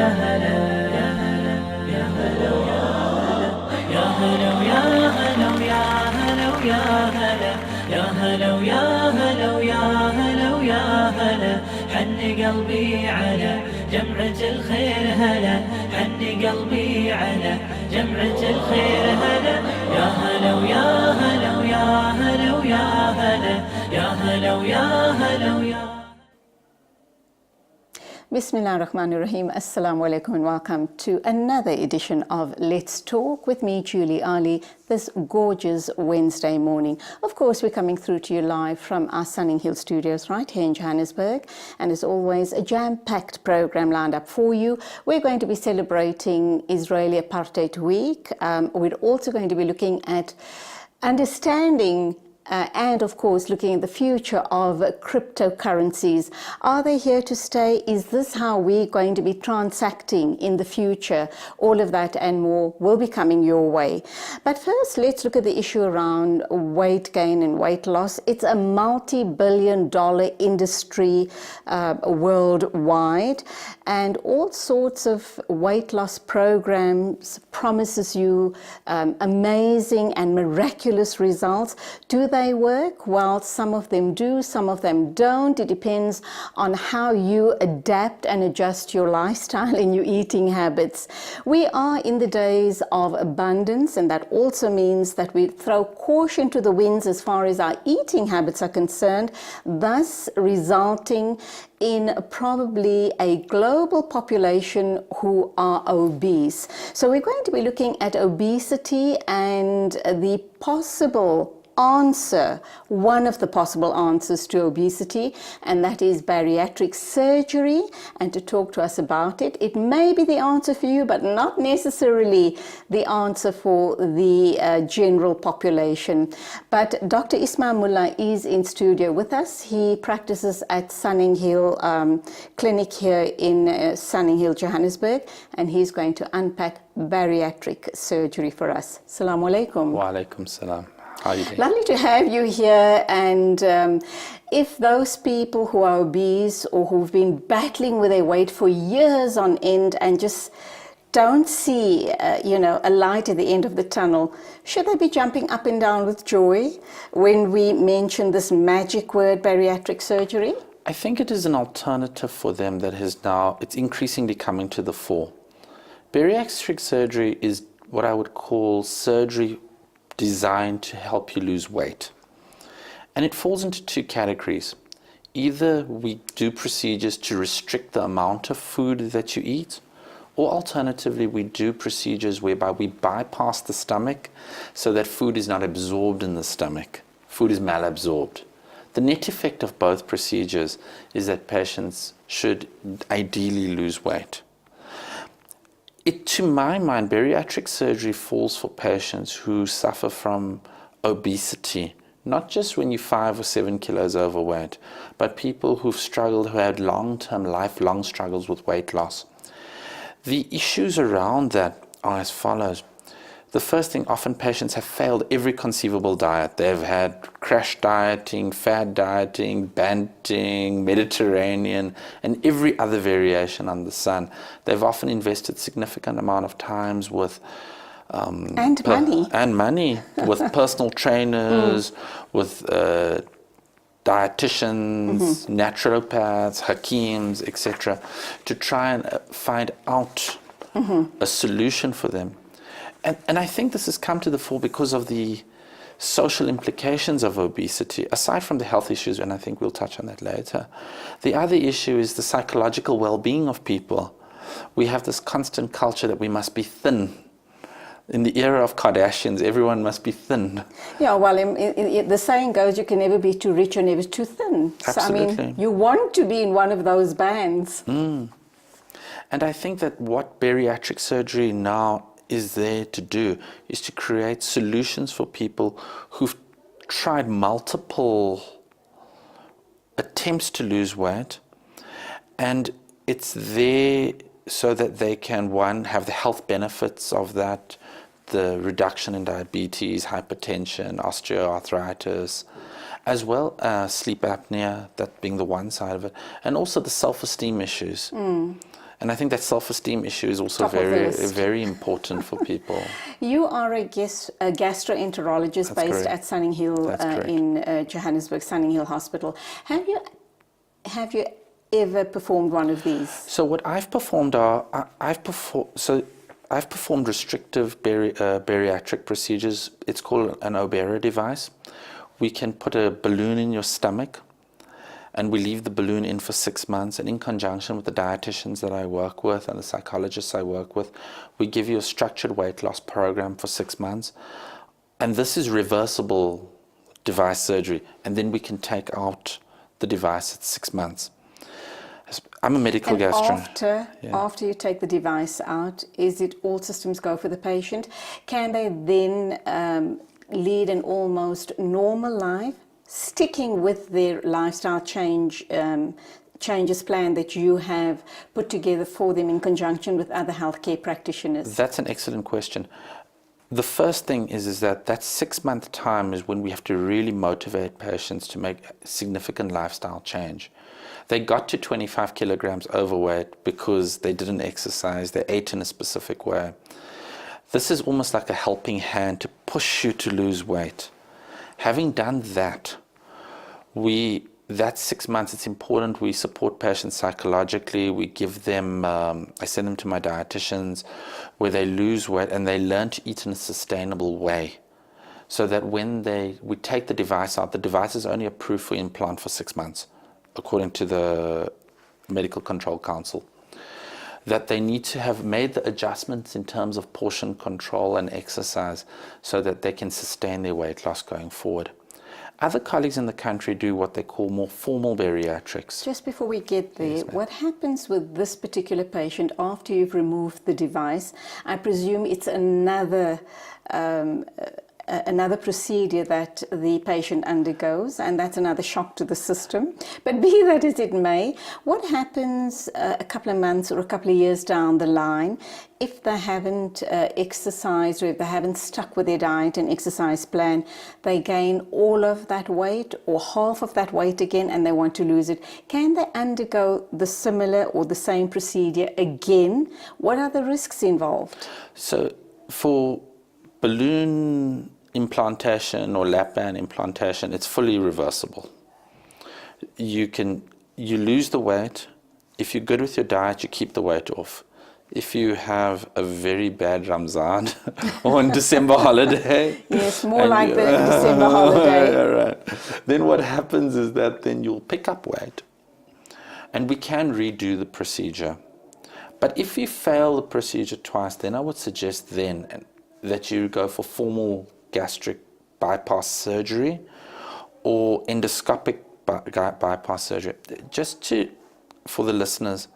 حن قلبي على جمعة الخير هلا، حن قلبي على جمعة الخير هلا، يا هلا ويا هلا ويا هلا ويا هلا، يا هلا ويا هلا ويا. Bismillah ar-Rahman ar-Rahim. Assalamu alaikum and welcome to another edition of Let's Talk with me, Julie Alli, this gorgeous Wednesday morning. Of course, we're coming through to you live from our Sunning Hill studios right here in Johannesburg. And as always, a jam-packed program lined up for you. We're going to be celebrating Israeli Apartheid Week. We're also going to be looking at understanding and of course looking at the future of cryptocurrencies. Are they here to stay? Is this how we're going to be transacting in the future? All of that and more will be coming your way. But first, let's look at the issue around weight gain and weight loss. It's a multi-billion-dollar industry worldwide, and all sorts of weight loss programs promises you amazing and miraculous results. Do they work? Well, some of them do, some of them don't. It depends on how you adapt and adjust your lifestyle and your eating habits. We are in the days of abundance, and that also means that we throw caution to the winds as far as our eating habits are concerned, thus resulting in probably a global population who are obese. So we're going to be looking at obesity and the possible answer, one of the possible answers to obesity, and that is bariatric surgery. And to talk to us about it, it may be the answer for you, but not necessarily the answer for the general population. But Dr. Ismail Mullah is in studio with us. He practices at Sunning Hill Clinic here in Sunning Hill, Johannesburg, and he's going to unpack bariatric surgery for us. Assalamu alaikum. Wa alaikum salam. How are you doing? Lovely to have you here. And if those people who are obese or who've been battling with their weight for years on end and just don't see, a light at the end of the tunnel, should they be jumping up and down with joy when we mention this magic word, bariatric surgery? I think it is an alternative for them that it's increasingly coming to the fore. Bariatric surgery is what I would call surgery designed to help you lose weight. And it falls into two categories. Either we do procedures to restrict the amount of food that you eat, or alternatively we do procedures whereby we bypass the stomach so that food is not absorbed in the stomach. Food is malabsorbed. The net effect of both procedures is that patients should ideally lose weight. To my mind, bariatric surgery falls for patients who suffer from obesity, not just when you're 5 or 7 kilos overweight, but people who've struggled, who had long-term, lifelong struggles with weight loss. The issues around that are as follows. The first thing, often patients have failed every conceivable diet. They've had crash dieting, fad dieting, Banting, Mediterranean, and every other variation under the sun. They've often invested significant amount of times with money with personal trainers, with dietitians, naturopaths, hakims, etc., to try and find out a solution for them. And I think this has come to the fore because of the social implications of obesity, aside from the health issues, and I think we'll touch on that later. The other issue is the psychological well-being of people. We have this constant culture that we must be thin. In the era of Kardashians, everyone must be thin. Yeah, well, the saying goes, you can never be too rich or never too thin. Absolutely. So, I mean, you want to be in one of those bands. And I think that what bariatric surgery now is there to do is to create solutions for people who've tried multiple attempts to lose weight, and it's there so that they can, one, have the health benefits of that, the reduction in diabetes, hypertension, osteoarthritis, as well as sleep apnea, that being the one side of it, and also the self-esteem issues. And I think that self-esteem issue is also Top of the very, list. very important for people. You are a gastroenterologist That's based correct. at Sunning Hill That's correct. in Johannesburg, Sunning Hill Hospital. Have you ever performed one of these? So what I've performed I've performed restrictive bariatric procedures. It's called an Obera device. We can put a balloon in your stomach, and we leave the balloon in for 6 months. And in conjunction with the dietitians that I work with and the psychologists I work with, we give you a structured weight loss program for 6 months. And this is reversible device surgery. And then we can take out the device at 6 months. I'm a medical gastro. After you take the device out, is it all systems go for the patient? Can they then lead an almost normal life, sticking with their lifestyle changes plan that you have put together for them in conjunction with other healthcare practitioners? That's an excellent question. The first thing is that 6 month time is when we have to really motivate patients to make significant lifestyle change. They got to 25 kilograms overweight because they didn't exercise, they ate in a specific way. This is almost like a helping hand to push you to lose weight. Having done that, that 6 months, it's important we support patients psychologically. We give them, I send them to my dietitians where they lose weight and they learn to eat in a sustainable way. So that when we take the device out, the device is only approved for implant for 6 months, according to the Medical Control Council. That they need to have made the adjustments in terms of portion control and exercise so that they can sustain their weight loss going forward. Other colleagues in the country do what they call more formal bariatrics. Just before we get there, Yes, ma'am. what happens with this particular patient after you've removed the device? I presume it's another procedure that the patient undergoes, and that's another shock to the system. But be that as it may, what happens a couple of months or a couple of years down the line if they haven't exercised, or if they haven't stuck with their diet and exercise plan? They gain all of that weight or half of that weight again, and they want to lose it. Can they undergo the similar or the same procedure again? What are the risks involved? So for balloon implantation or lap band implantation, it's fully reversible. You lose the weight. If you're good with your diet, you keep the weight off. If you have a very bad Ramzan or on December holiday. Yes, more like the December holiday. Right. Then what happens is that then you'll pick up weight. And we can redo the procedure. But if you fail the procedure twice, then I would suggest then that you go for formal gastric bypass surgery or endoscopic bypass surgery. For the listeners,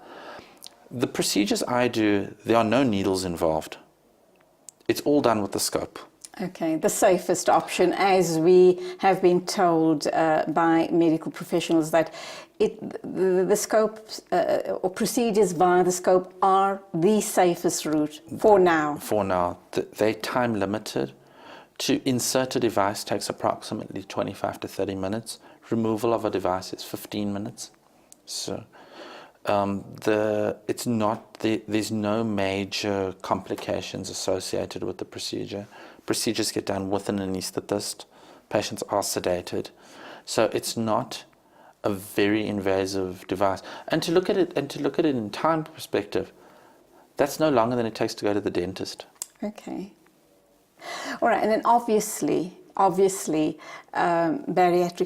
the procedures I do, there are no needles involved. It's all done with the scope. Okay, the safest option, as we have been told by medical professionals, that the scope or procedures via the scope are the safest route for now. For now. They're time limited. To insert a device takes approximately 25 to 30 minutes. Removal of a device is 15 minutes. So there's no major complications associated with the procedure. Procedures get done with an anesthetist. Patients are sedated. So it's not a very invasive device. And to look at it in time perspective, that's no longer than it takes to go to the dentist. Okay. All right, and then obviously, bariatric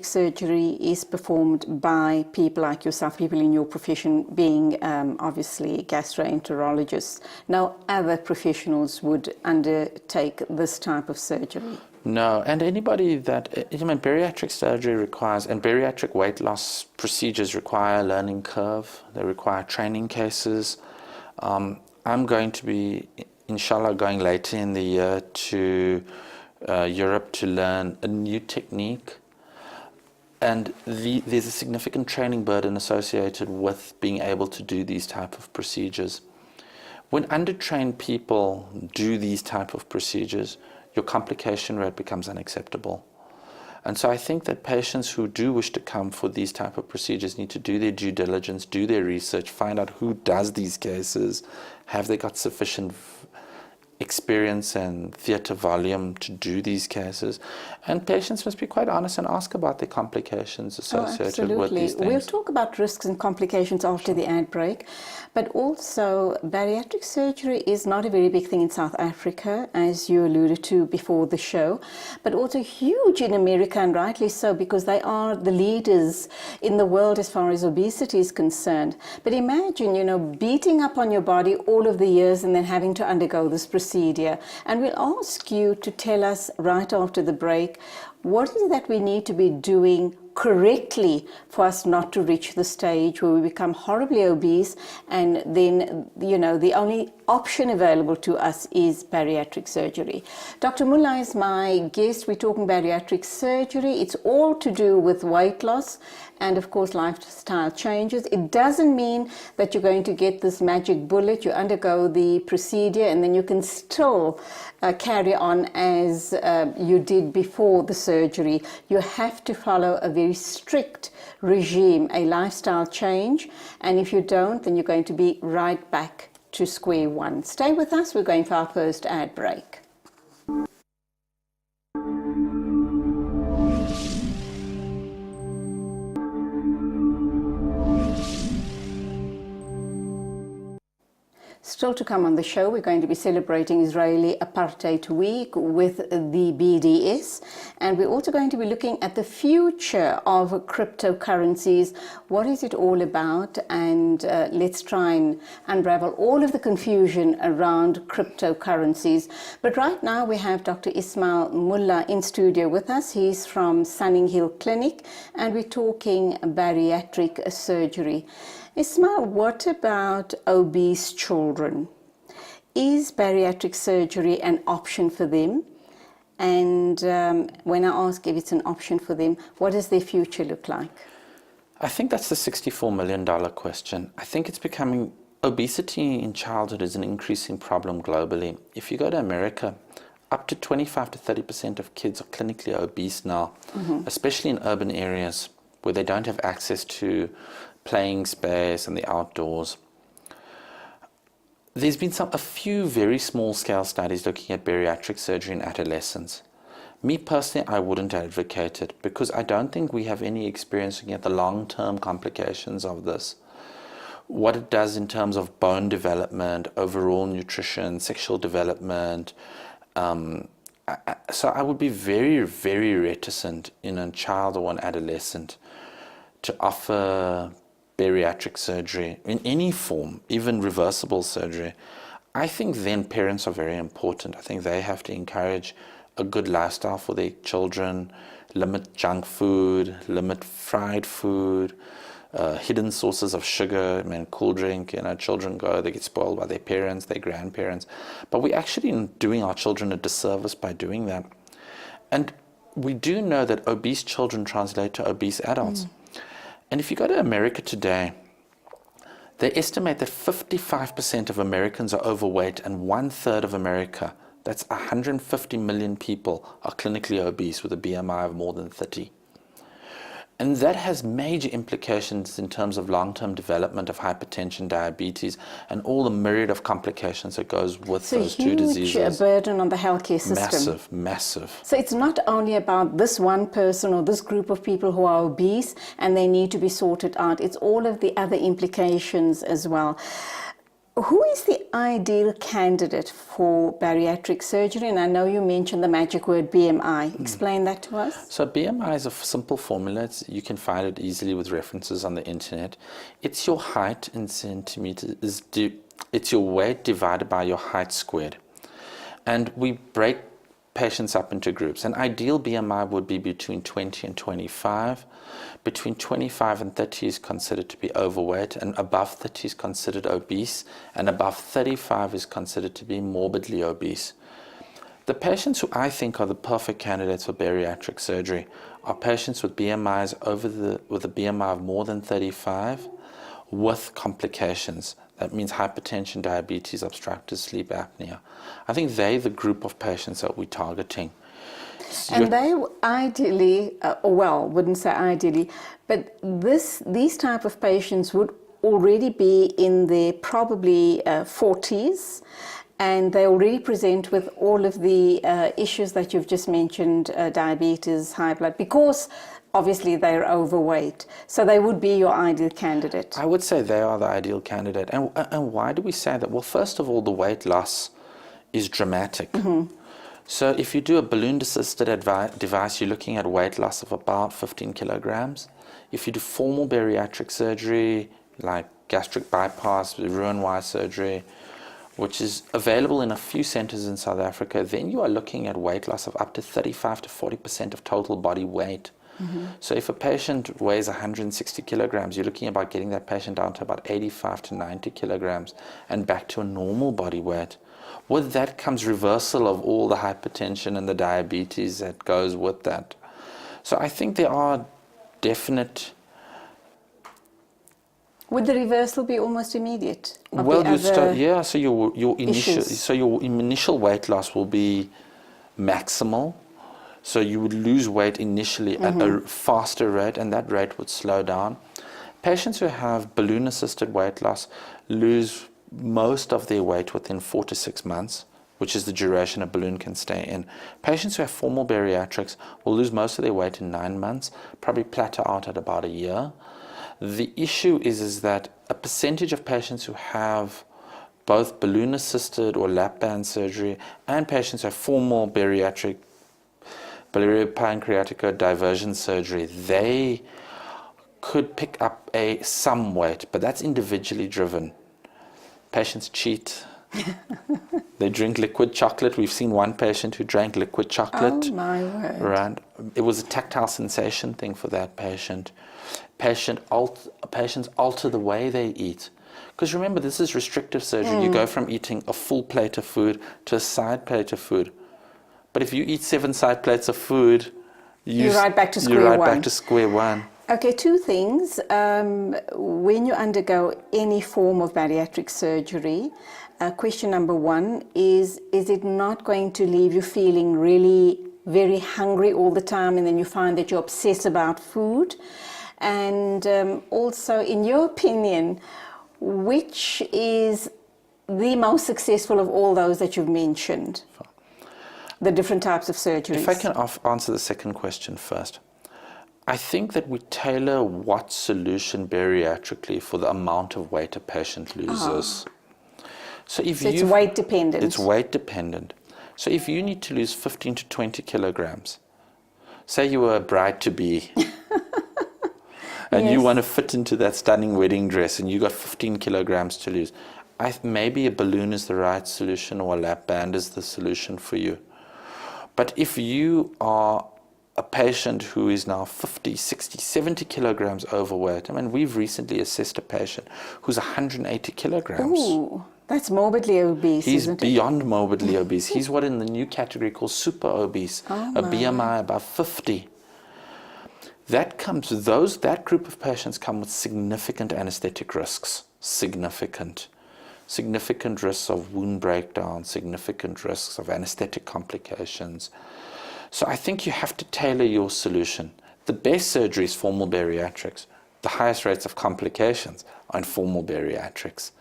surgery is performed by people like yourself, people in your profession, being obviously gastroenterologists. No other professionals would undertake this type of surgery. No, and anybody bariatric surgery requires, and bariatric weight loss procedures require a learning curve. They require training cases. I'm going to be, inshallah, going later in the year to Europe to learn a new technique. And there's a significant training burden associated with being able to do these type of procedures. When undertrained people do these type of procedures, your complication rate becomes unacceptable. And so I think that patients who do wish to come for these type of procedures need to do their due diligence, do their research, find out who does these cases, have they got sufficient experience and theatre volume to do these cases. And patients must be quite honest and ask about the complications associated with these things. We'll talk about risks and complications after the ad break. But also, bariatric surgery is not a very big thing in South Africa, as you alluded to before the show, but also huge in America, and rightly so, because they are the leaders in the world as far as obesity is concerned. But imagine, you know, beating up on your body all of the years and then having to undergo this procedure. And we'll ask you to tell us right after the break, what is it that we need to be doing correctly for us not to reach the stage where we become horribly obese, and then, you know, the only option available to us is bariatric surgery. Dr. Mullah is my guest. We're talking bariatric surgery. It's all to do with weight loss and, of course, lifestyle changes. It doesn't mean that you're going to get this magic bullet. You undergo the procedure and then you can still carry on as you did before the surgery. You have to follow a very strict regime, a lifestyle change, and if you don't, then you're going to be right back to square one. Stay with us. We're going for our first ad break. Still to come on the show, we're going to be celebrating Israeli Apartheid Week with the BDS, and we're also going to be looking at the future of cryptocurrencies. What is it all about? And let's try and unravel all of the confusion around cryptocurrencies. But right now we have Dr. Ismail Mullah in studio with us. He's from Sunninghill Clinic, and we're talking bariatric surgery. Ismail, what about obese children? Is bariatric surgery an option for them? And when I ask if it's an option for them, what does their future look like? I think that's the $64 million question. I think it's becoming, obesity in childhood is an increasing problem globally. If you go to America, up to 25 to 30% of kids are clinically obese now, especially in urban areas where they don't have access to playing space and the outdoors. There's been a few very small scale studies looking at bariatric surgery in adolescents. Me personally, I wouldn't advocate it because I don't think we have any experience looking at the long-term complications of this. What it does in terms of bone development, overall nutrition, sexual development. So I would be very, very reticent in a child or an adolescent to offer bariatric surgery in any form, even reversible surgery. I think then parents are very important. I think they have to encourage a good lifestyle for their children, limit junk food, limit fried food, hidden sources of sugar, cool drink. Children they get spoiled by their parents, their grandparents. But we're actually doing our children a disservice by doing that. And we do know that obese children translate to obese adults. And if you go to America today, they estimate that 55% of Americans are overweight, and 1/3 of America, that's 150 million people, are clinically obese with a BMI of more than 30. And that has major implications in terms of long-term development of hypertension, diabetes, and all the myriad of complications that goes with those two diseases. It's a huge burden on the healthcare system. Massive, massive. So it's not only about this one person or this group of people who are obese and they need to be sorted out. It's all of the other implications as well. Who is the ideal candidate for bariatric surgery? And I know you mentioned the magic word BMI. Explain that to us. So BMI is a simple formula. You can find it easily with references on the internet. It's your height in centimeters. It's your weight divided by your height squared. And we break patients up into groups. An ideal BMI would be between 20 and 25. Between 25 and 30 is considered to be overweight, and above 30 is considered obese, and above 35 is considered to be morbidly obese. The patients who I think are the perfect candidates for bariatric surgery are patients with BMIs with a BMI of more than 35 with complications. That means hypertension, diabetes, obstructive sleep apnea. I think they're the group of patients that we're targeting. And they ideally, well, wouldn't say ideally, but these type of patients would already be in their probably 40s, and they already present with all of the issues that you've just mentioned, diabetes, high blood, because obviously they're overweight. So they would be your ideal candidate. I would say they are the ideal candidate. And why do we say that? Well, first of all, the weight loss is dramatic. So if you do a balloon-assisted device, you're looking at weight loss of about 15 kilograms. If you do formal bariatric surgery, like gastric bypass, Roux-en-Y surgery, which is available in a few centers in South Africa, then you are looking at weight loss of up to 35 to 40% of total body weight. So if a patient weighs 160 kilograms, you're looking about getting that patient down to about 85 to 90 kilograms and back to a normal body weight. With that comes reversal of all the hypertension and the diabetes that goes with that. So I think there are definite... Would the reversal be almost immediate? Well, so your initial weight loss will be maximal. So you would lose weight initially at a faster rate, and that rate would slow down. Patients who have balloon-assisted weight loss lose most of their weight within 4 to 6 months, which is the duration a balloon can stay in. Patients who have formal bariatrics will lose most of their weight in 9 months, probably plateau out at about a year. The issue is that a percentage of patients who have both balloon-assisted or lap band surgery and patients who have formal bariatric biliary pancreatic diversion surgery, they could pick up some weight, but that's individually driven. Patients cheat. They drink liquid chocolate. We've seen one patient who drank liquid chocolate. Oh my word. Right. It was a tactile sensation thing for that patient. Patients alter the way they eat. Because remember, this is restrictive surgery. You go from eating a full plate of food to a side plate of food. But if you eat 7 side plates of food, you're right back to square you're right one. back to square one. Okay, 2 things. When you undergo any form of bariatric surgery, question number 1 is it not going to leave you feeling really very hungry all the time, and then you find that you obsess about food? And also, in your opinion, which is the most successful of all those that you've mentioned? The different types of surgeries. If I can answer the second question first. I think that we tailor what solution bariatrically for the amount of weight a patient loses. So it's weight dependent. It's weight dependent. So if you need to lose 15 to 20 kilograms, say you were a bride-to-be, and you want to fit into that stunning wedding dress, and you got 15 kilograms to lose, maybe a balloon is the right solution, or a lap band is the solution for you. But if you are a patient who is now 50, 60, 70 kilograms overweight, I mean, we've recently assessed a patient who's 180 kilograms. Ooh, that's morbidly obese, isn't it? He's beyond morbidly obese. He's what in the new category called super obese, a BMI above 50. That group of patients come with significant anesthetic risks, significant risks of wound breakdown, significant risks of anesthetic complications. So I think you have to tailor your solution. The best surgery is formal bariatrics. The highest rates of complications are in formal bariatrics.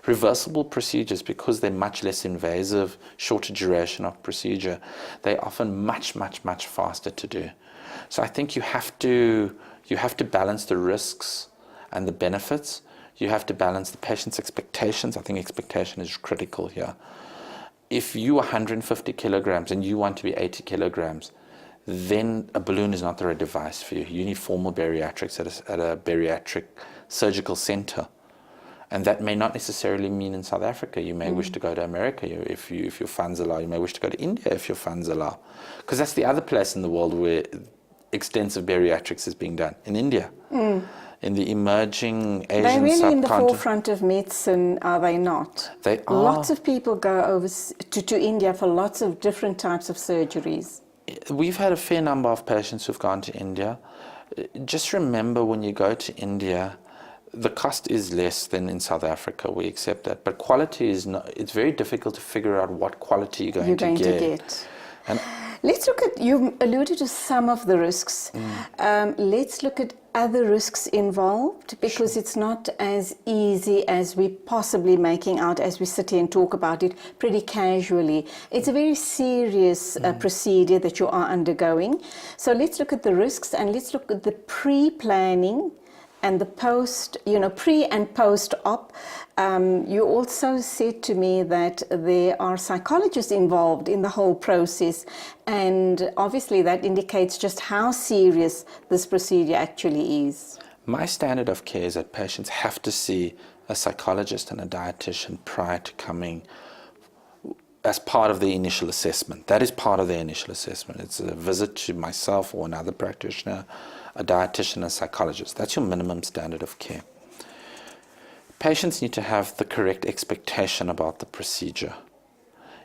Reversible procedures, because they're much less invasive, shorter duration of procedure, they're often much, much, much faster to do. So I think you have to balance the risks and the benefits. You have to balance the patient's expectations. I think expectation is critical here. If you are 150 kilograms and you want to be 80 kilograms, then a balloon is not the right device for you. You need formal bariatrics at a bariatric surgical center. And that may not necessarily mean in South Africa. You may wish to go to America if your funds allow. You may wish to go to India if your funds allow. Because that's the other place in the world where extensive bariatrics is being done, in India. In the emerging Asian They're really subcontinent. in the forefront of medicine, are they not? They are. Lots of people go over to India for lots of different types of surgeries. We've had a fair number of patients who've gone to India. Just remember, when you go to India, the cost is less than in South Africa. We accept that. But quality is not, it's very difficult to figure out what quality you're going to get. And Let's look at, you alluded to some of the risks. Let's look at other risks involved, because it's not as easy as we possibly making out as we sit here and talk about it pretty casually. It's a very serious procedure that you are undergoing. So let's look at the risks, and let's look at the pre-planning and the post, pre and post-op. You also said to me that there are psychologists involved in the whole process, and obviously that indicates just how serious this procedure actually is. My standard of care is that patients have to see a psychologist and a dietitian prior to coming as part of the initial assessment. That is part of the initial assessment. It's a visit to myself or another practitioner, a dietitian, a psychologist. That's your minimum standard of care. Patients need to have the correct expectation about the procedure.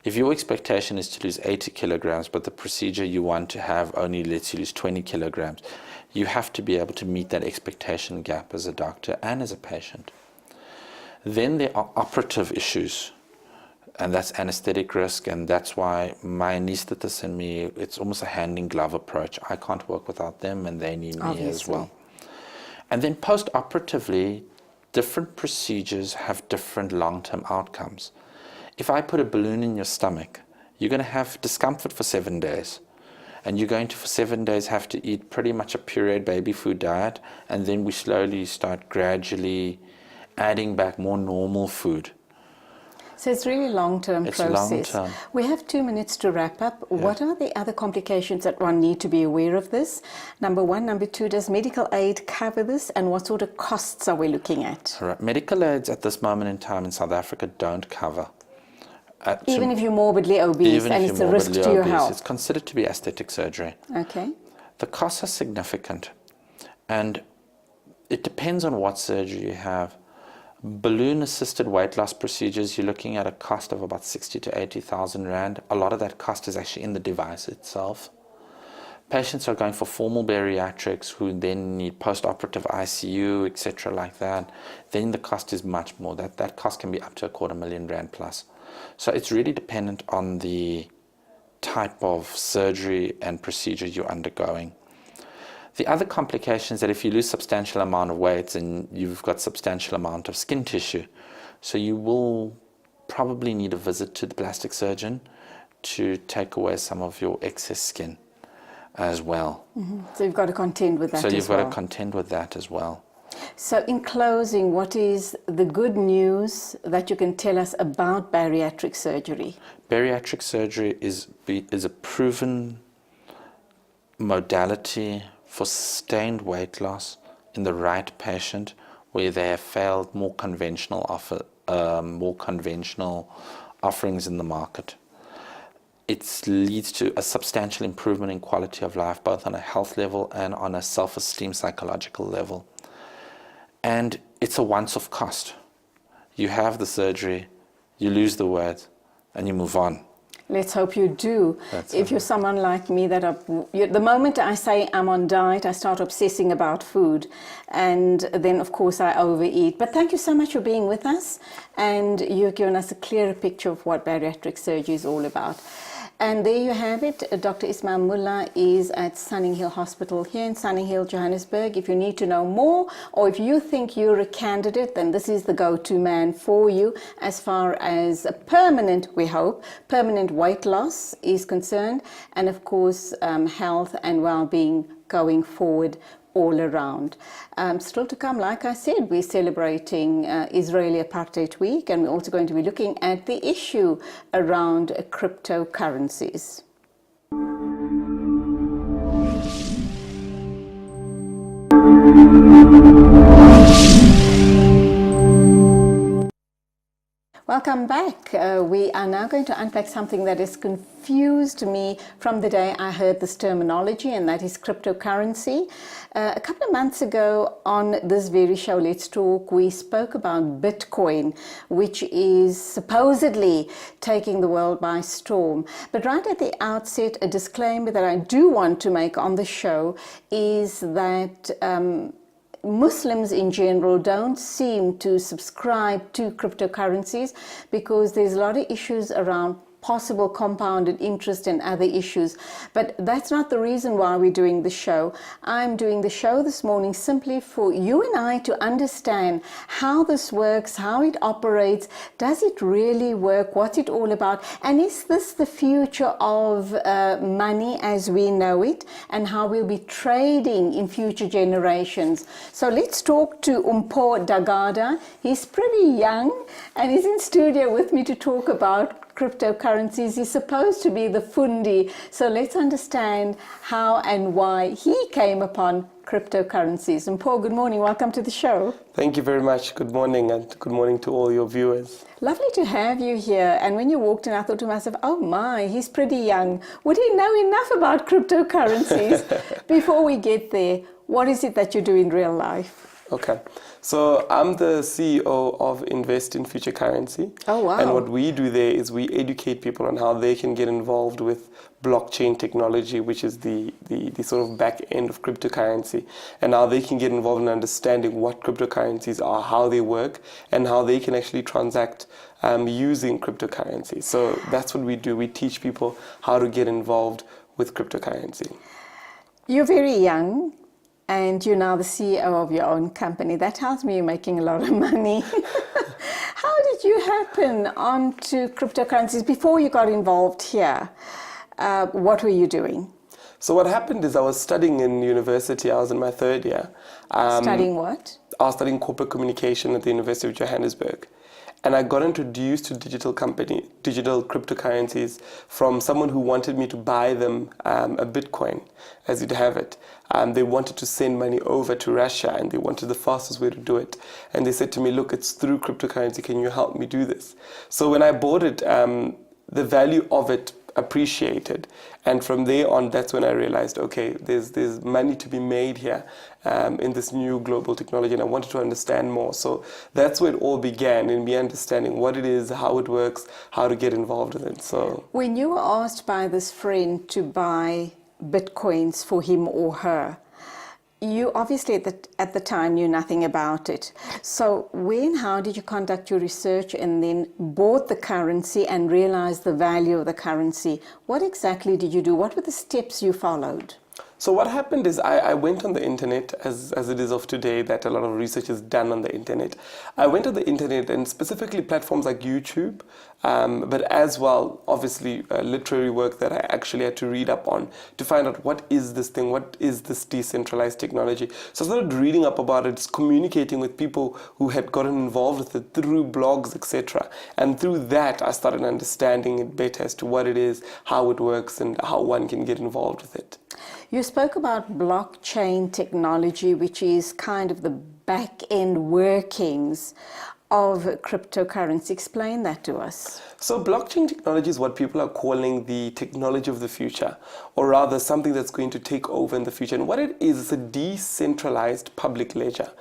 If your expectation is to lose 80 kilograms, but the procedure you want to have only lets you lose 20 kilograms, you have to be able to meet that expectation gap as a doctor and as a patient. Then there are operative issues, and that's anesthetic risk, and that's why my anaesthetists and me, it's almost a hand-in-glove approach. I can't work without them, and they need me as well. And then post-operatively, different procedures have different long-term outcomes. If I put a balloon in your stomach, you're going to have discomfort for 7 days, and you're going to, for 7 days, have to eat pretty much a pureed baby food diet, and then we slowly start gradually adding back more normal food. So it's really long-term process. Long-term. We have 2 minutes to wrap up. Yeah. What are the other complications that one need to be aware of this? Number one. Number two, does medical aid cover this, and what sort of costs are we looking at? Right. Medical aids at this moment in time in South Africa don't cover. Even if you're morbidly obese and it's a risk to your health? It's considered to be aesthetic surgery. Okay. The costs are significant, and it depends on what surgery you have. Balloon-assisted weight loss procedures, you're looking at a cost of about 60 to 80,000 Rand. A lot of that cost is actually in the device itself. Patients are going for formal bariatrics who then need post-operative ICU, etc. like that. Then the cost is much more. That cost can be up to 250,000 Rand plus. So it's really dependent on the type of surgery and procedure you're undergoing. The other complication is that if you lose substantial amount of weight, and you've got substantial amount of skin tissue, so you will probably need a visit to the plastic surgeon to take away some of your excess skin as well. Mm-hmm. So you've got to contend with that as well. So you've got to contend with that as well. So in closing, what is the good news that you can tell us about bariatric surgery? Bariatric surgery is a proven modality for sustained weight loss in the right patient where they have failed more conventional offerings in the market. It leads to a substantial improvement in quality of life, both on a health level and on a self-esteem psychological level. And it's a once-off cost. You have the surgery, you lose the weight, and you move on. Let's hope you do. If you're someone like me, the moment I say I'm on diet, I start obsessing about food, and then of course I overeat. But thank you so much for being with us, and you've given us a clearer picture of what bariatric surgery is all about. And there you have it. Dr. Ismail Mullah is at Sunninghill Hospital here in Sunninghill, Johannesburg. If you need to know more, or if you think you're a candidate, then this is the go-to man for you as far as a permanent, we hope, permanent weight loss is concerned, and of course health and well-being going forward all around. Still to come, like I said, we're celebrating Israeli Apartheid Week, and we're also going to be looking at the issue around cryptocurrencies. Welcome back. We are now going to unpack something that has confused me from the day I heard this terminology, and that is cryptocurrency. A couple of months ago on this very show, Let's Talk, we spoke about Bitcoin, which is supposedly taking the world by storm. But right at the outset, a disclaimer that I do want to make on the show is that Muslims in general don't seem to subscribe to cryptocurrencies because there's a lot of issues around possible compounded interest and other issues. But that's not the reason why we're doing the show. I'm doing the show this morning simply for you and I to understand how this works, how it operates, does it really work, what's it all about, and is this the future of money as we know it, and how we'll be trading in future generations. So let's talk to Umpo Dagada. He's pretty young and he's in studio with me to talk about cryptocurrencies. He's supposed to be the fundi. So let's understand how and why he came upon cryptocurrencies. And Paul, good morning. Welcome to the show. Thank you very much. Good morning, and good morning to all your viewers. Lovely to have you here. And when you walked in, I thought to myself, oh my, he's pretty young. Would he know enough about cryptocurrencies? Before we get there, what is it that you do in real life? Okay, so I'm the CEO of Invest in Future Currency. Oh, wow. And what we do there is we educate people on how they can get involved with blockchain technology, which is the sort of back end of cryptocurrency, and how they can get involved in understanding what cryptocurrencies are, how they work, and how they can actually transact using cryptocurrency. So that's what we do. We teach people how to get involved with cryptocurrency. You're very young. And you're now the CEO of your own company. That tells me you're making a lot of money. How did you happen onto cryptocurrencies before you got involved here? What were you doing? So what happened is I was studying in university. I was in my third year. Studying what? I was studying corporate communication at the University of Johannesburg. And I got introduced to digital cryptocurrencies from someone who wanted me to buy them a Bitcoin, as you'd have it. They wanted to send money over to Russia, and they wanted the fastest way to do it. And they said to me, look, it's through cryptocurrency. Can you help me do this? So when I bought it, the value of it appreciated. And from there on, that's when I realized, okay, there's money to be made here in this new global technology, and I wanted to understand more. So that's where it all began, in me understanding what it is, how it works, how to get involved with it. So when you were asked by this friend to buy Bitcoins for him or her, you obviously at the time knew nothing about it. So how did you conduct your research and then bought the currency and realized the value of the currency? What exactly did you do? What were the steps you followed? So what happened is I went on the internet, as it is of today, that a lot of research is done on the internet. I went on the internet, and specifically platforms like YouTube, but as well, obviously, literary work that I actually had to read up on to find out what is this thing, what is this decentralized technology. So I started reading up about it, communicating with people who had gotten involved with it through blogs, etc. And through that, I started understanding it better as to what it is, how it works, and how one can get involved with it. You spoke about blockchain technology, which is kind of the back-end workings of cryptocurrency. Explain that to us. So blockchain technology is what people are calling the technology of the future, or rather something that's going to take over in the future. And what it is a decentralized public ledger.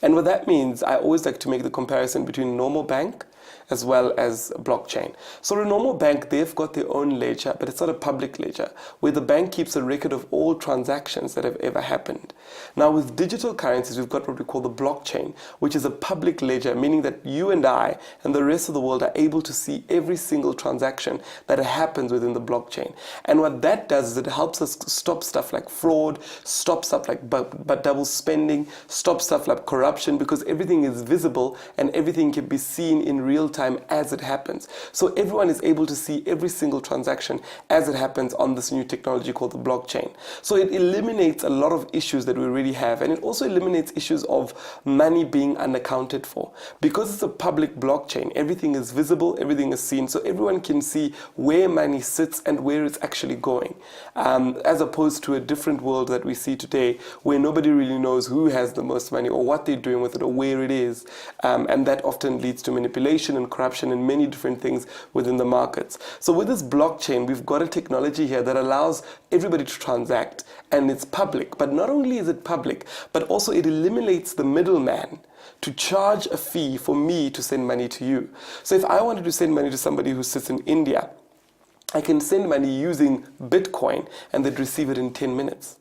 And what that means, I always like to make the comparison between a normal bank as well as a blockchain. So a normal bank, they've got their own ledger, but it's not a public ledger, where the bank keeps a record of all transactions that have ever happened. Now with digital currencies, we've got what we call the blockchain, which is a public ledger, meaning that you and I and the rest of the world are able to see every single transaction that happens within the blockchain. And what that does is it helps us stop stuff like fraud, stop stuff like double spending, stop stuff like corruption, because everything is visible and everything can be seen in real time as it happens. So everyone is able to see every single transaction as it happens on this new technology called the blockchain. So it eliminates a lot of issues that we already have, and it also eliminates issues of money being unaccounted for. Because it's a public blockchain, everything is visible, everything is seen, so everyone can see where money sits and where it's actually going. As opposed to a different world that we see today, where nobody really knows who has the most money or what they're doing with it or where it is, and that often leads to manipulation and corruption and many different things within the markets. So with this blockchain, we've got a technology here that allows everybody to transact, and it's public. But not only is it public, but also it eliminates the middleman to charge a fee for me to send money to you. So if I wanted to send money to somebody who sits in India, I can send money using Bitcoin and they'd receive it in 10 minutes.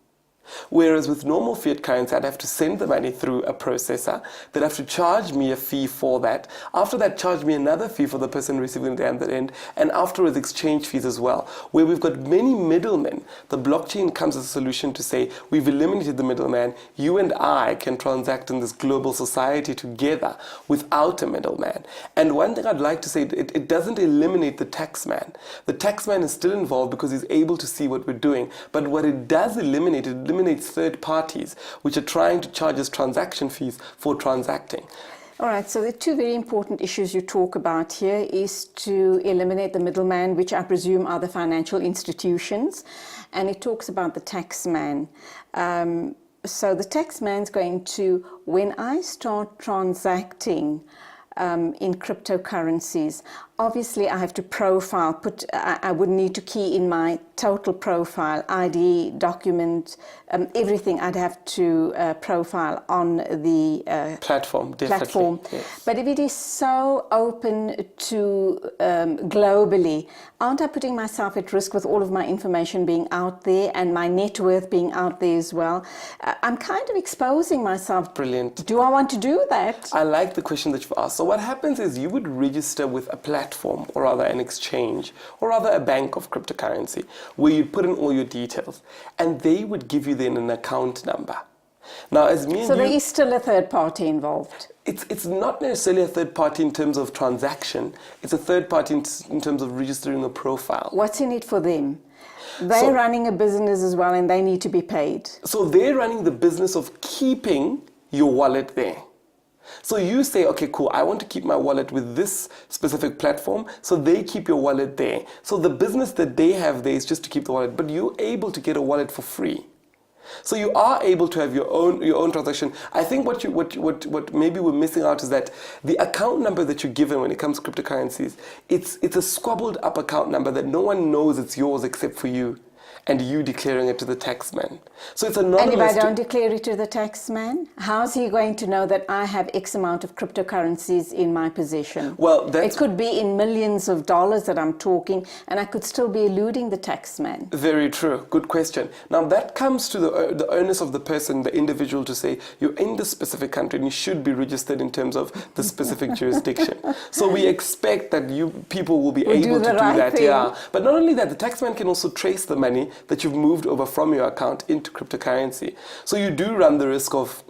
Whereas with normal fiat currency, I'd have to send the money through a processor. They'd have to charge me a fee for that. After that, charge me another fee for the person receiving the other end, and afterwards exchange fees as well. Where we've got many middlemen, the blockchain comes as a solution to say, we've eliminated the middleman. You and I can transact in this global society together without a middleman. And one thing I'd like to say, it doesn't eliminate the taxman. The taxman is still involved because he's able to see what we're doing. But what it does eliminate, it eliminates third parties, which are trying to charge us transaction fees for transacting. All right, so the two very important issues you talk about here is to eliminate the middleman, which I presume are the financial institutions, and it talks about the taxman. So the taxman's going to, when I start transacting in cryptocurrencies, obviously I have to profile, I would need to key in my total profile, ID, document, everything I'd have to profile on the platform, definitely. Yes. But if it is so open to globally, aren't I putting myself at risk with all of my information being out there and my net worth being out there as well? I'm kind of exposing myself. Brilliant. Do I want to do that? I like the question that you've asked. So what happens is you would register with a platform, or rather an exchange, or rather a bank of cryptocurrency, where you put in all your details, and they would give you then an account number. Now, as me and so you, there is still a third party involved. It's not necessarily a third party in terms of transaction. It's a third party in terms of registering a profile. What's in it for them? They're running a business as well, and they need to be paid. So they're running the business of keeping your wallet there. So you say, okay, cool, I want to keep my wallet with this specific platform, so they keep your wallet there. So the business that they have there is just to keep the wallet, but you're able to get a wallet for free. So you are able to have your own transaction. I think what maybe we're missing out is that the account number that you're given when it comes to cryptocurrencies, it's a squabbled up account number that no one knows it's yours except for you, and you declaring it to the taxman. So it's anonymous. And if I don't declare it to the taxman, how's he going to know that I have X amount of cryptocurrencies in my possession? Well, it could be in millions of dollars that I'm talking, and I could still be eluding the taxman. Very true. Good question. Now that comes to the onus of the person, the individual, to say you're in this specific country and you should be registered in terms of the specific jurisdiction. So we expect that people will be able to do that. Yeah. But not only that, the taxman can also trace the money that you've moved over from your account into cryptocurrency. So you do run the risk of,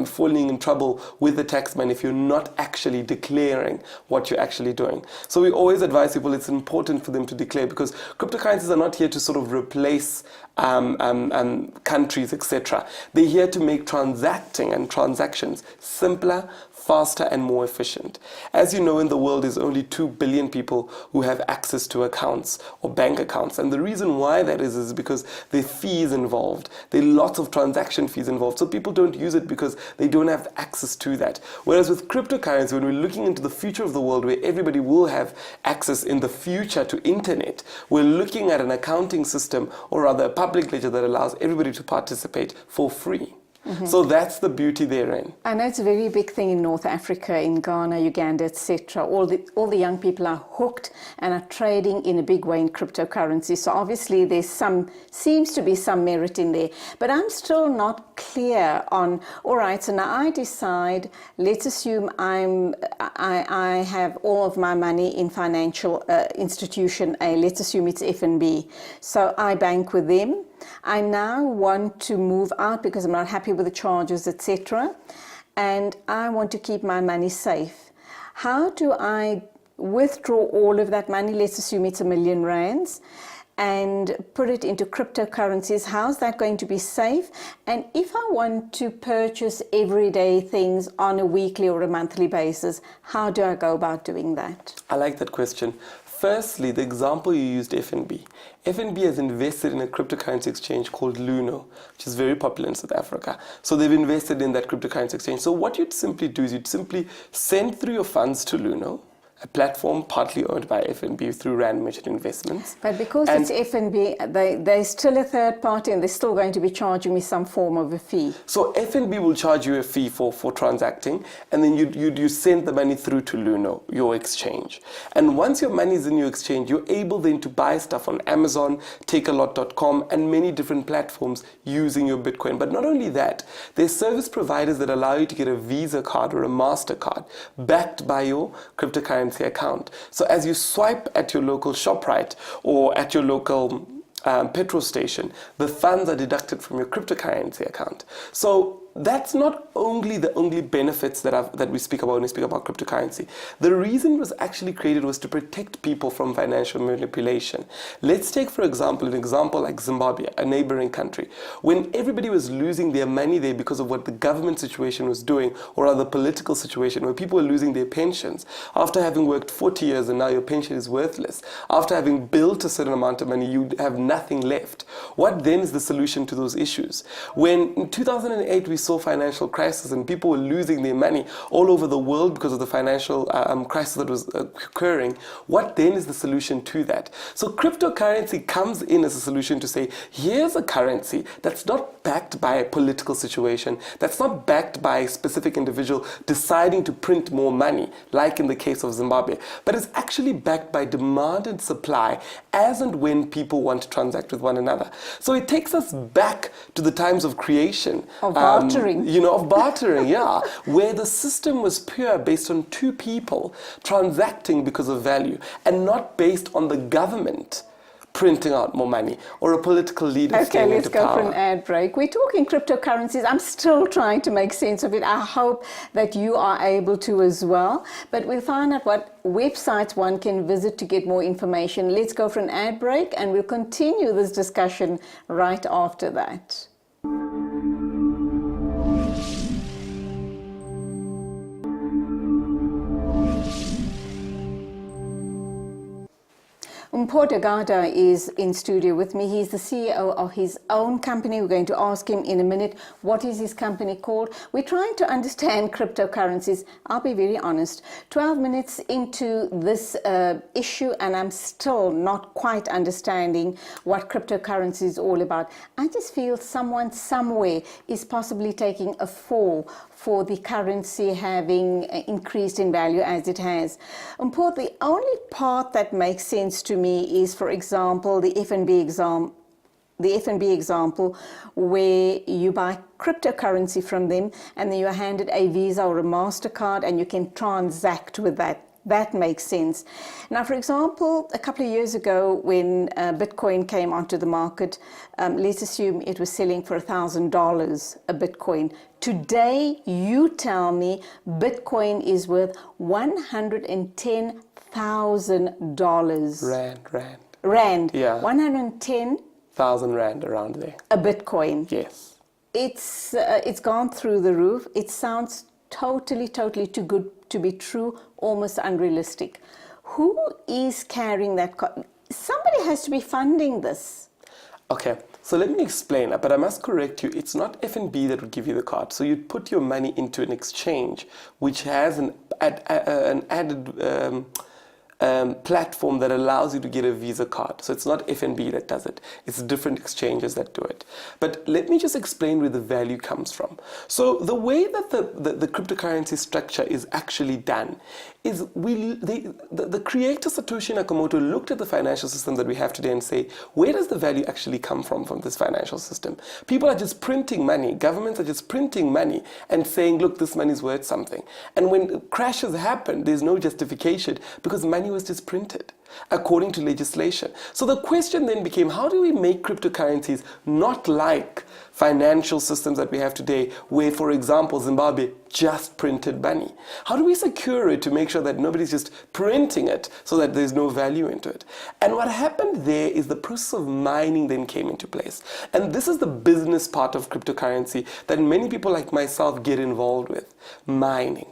falling in trouble with the taxman if you're not actually declaring what you're actually doing. So we always advise people it's important for them to declare, because cryptocurrencies are not here to sort of replace countries, etc. They're here to make transacting and transactions simpler, faster and more efficient. As you know, in the world, there's only 2 billion people who have access to accounts or bank accounts. And the reason why that is because there are fees involved. There are lots of transaction fees involved. So people don't use it because they don't have access to that. Whereas with cryptocurrency, when we're looking into the future of the world where everybody will have access in the future to internet, we're looking at an accounting system, or rather a public ledger, that allows everybody to participate for free. Mm-hmm. So that's the beauty therein. I know it's a very big thing in North Africa, in Ghana, Uganda, etc. All the young people are hooked and are trading in a big way in cryptocurrency. So obviously seems to be some merit in there. But I'm still not clear on, all right, so now I decide, let's assume I have all of my money in financial institution A, let's assume it's FNB. So I bank with them. I now want to move out because I'm not happy with the charges, etc. And I want to keep my money safe. How do I withdraw all of that money? Let's assume it's R1 million and put it into cryptocurrencies. How's that going to be safe? And if I want to purchase everyday things on a weekly or a monthly basis, how do I go about doing that? I like that question. Firstly, the example you used, FNB. FNB has invested in a cryptocurrency exchange called Luno, which is very popular in South Africa. So they've invested in that cryptocurrency exchange. So what you'd simply do is you'd simply send through your funds to Luno, a platform partly owned by FNB through Rand Merchant Investments. But because And it's FNB, they're still a third party and they're still going to be charging me some form of a fee. So FNB will charge you a fee for transacting, and then you send the money through to Luno, your exchange. And once your money is in your exchange, you're able then to buy stuff on Amazon, takealot.com, and many different platforms using your Bitcoin. But not only that, there's service providers that allow you to get a Visa card or a MasterCard backed by your cryptocurrency account. So as you swipe at your local ShopRite or at your local petrol station, the funds are deducted from your cryptocurrency account. So that's not only the only benefits that we speak about when we speak about cryptocurrency. The reason it was actually created was to protect people from financial manipulation. Let's take, for example, an example like Zimbabwe, a neighboring country. When everybody was losing their money there because of what the government situation was doing, or other political situation, where people were losing their pensions, after having worked 40 years and now your pension is worthless, after having built a certain amount of money, you have nothing left. What then is the solution to those issues? When in 2008 we saw financial crisis and people were losing their money all over the world because of the financial crisis that was occurring, what then is the solution to that? So cryptocurrency comes in as a solution to say, here's a currency that's not backed by a political situation, that's not backed by a specific individual deciding to print more money, like in the case of Zimbabwe, but it's actually backed by demand and supply as and when people want to transact with one another. So it takes us back to the times of creation. Of bartering. Of bartering, yeah, where the system was pure based on two people transacting because of value and not based on the government printing out more money or a political leader staying into power. Okay, let's go for an ad break. We're talking cryptocurrencies. I'm still trying to make sense of it. I hope that you are able to as well. But we'll find out what websites one can visit to get more information. Let's go for an ad break and we'll continue this discussion right after that. Mpho Gada is in studio with me. He's the CEO of his own company. We're going to ask him in a minute, what is his company called? We're trying to understand cryptocurrencies. I'll be very honest, 12 minutes into this issue and I'm still not quite understanding what cryptocurrency is all about. I just feel someone somewhere is possibly taking a fall for the currency having increased in value as it has. Mpho, the only part that makes sense to me is, for example, the FNB example where you buy cryptocurrency from them and then you're handed a Visa or a MasterCard and you can transact with that. That makes sense. Now, for example, a couple of years ago when Bitcoin came onto the market, let's assume it was selling for $1,000 a Bitcoin. Today, you tell me Bitcoin is worth $110,000. Rand. Yeah. 110,000 Rand around there. A Bitcoin. Yes. It's gone through the roof. It sounds totally too good to be true, almost unrealistic. Who is carrying that? Somebody has to be funding this. Okay, so let me explain that, but I must correct you. It's not FNB that would give you the card. So you'd put your money into an exchange, which has an added platform that allows you to get a Visa card. So it's not FNB that does it. It's different exchanges that do it. But let me just explain where the value comes from. So the way that the cryptocurrency structure is actually done is the creator Satoshi Nakamoto looked at the financial system that we have today and say, where does the value actually come from this financial system? People are just printing money. Governments are just printing money and saying, look, this money is worth something. And when crashes happen, there's no justification because money was just printed according to legislation. So the question then became, how do we make cryptocurrencies not like financial systems that we have today, where, for example, Zimbabwe just printed money? How do we secure it to make sure that nobody's just printing it so that there's no value into it? And what happened there is the process of mining then came into place. And this is the business part of cryptocurrency that many people like myself get involved with, mining.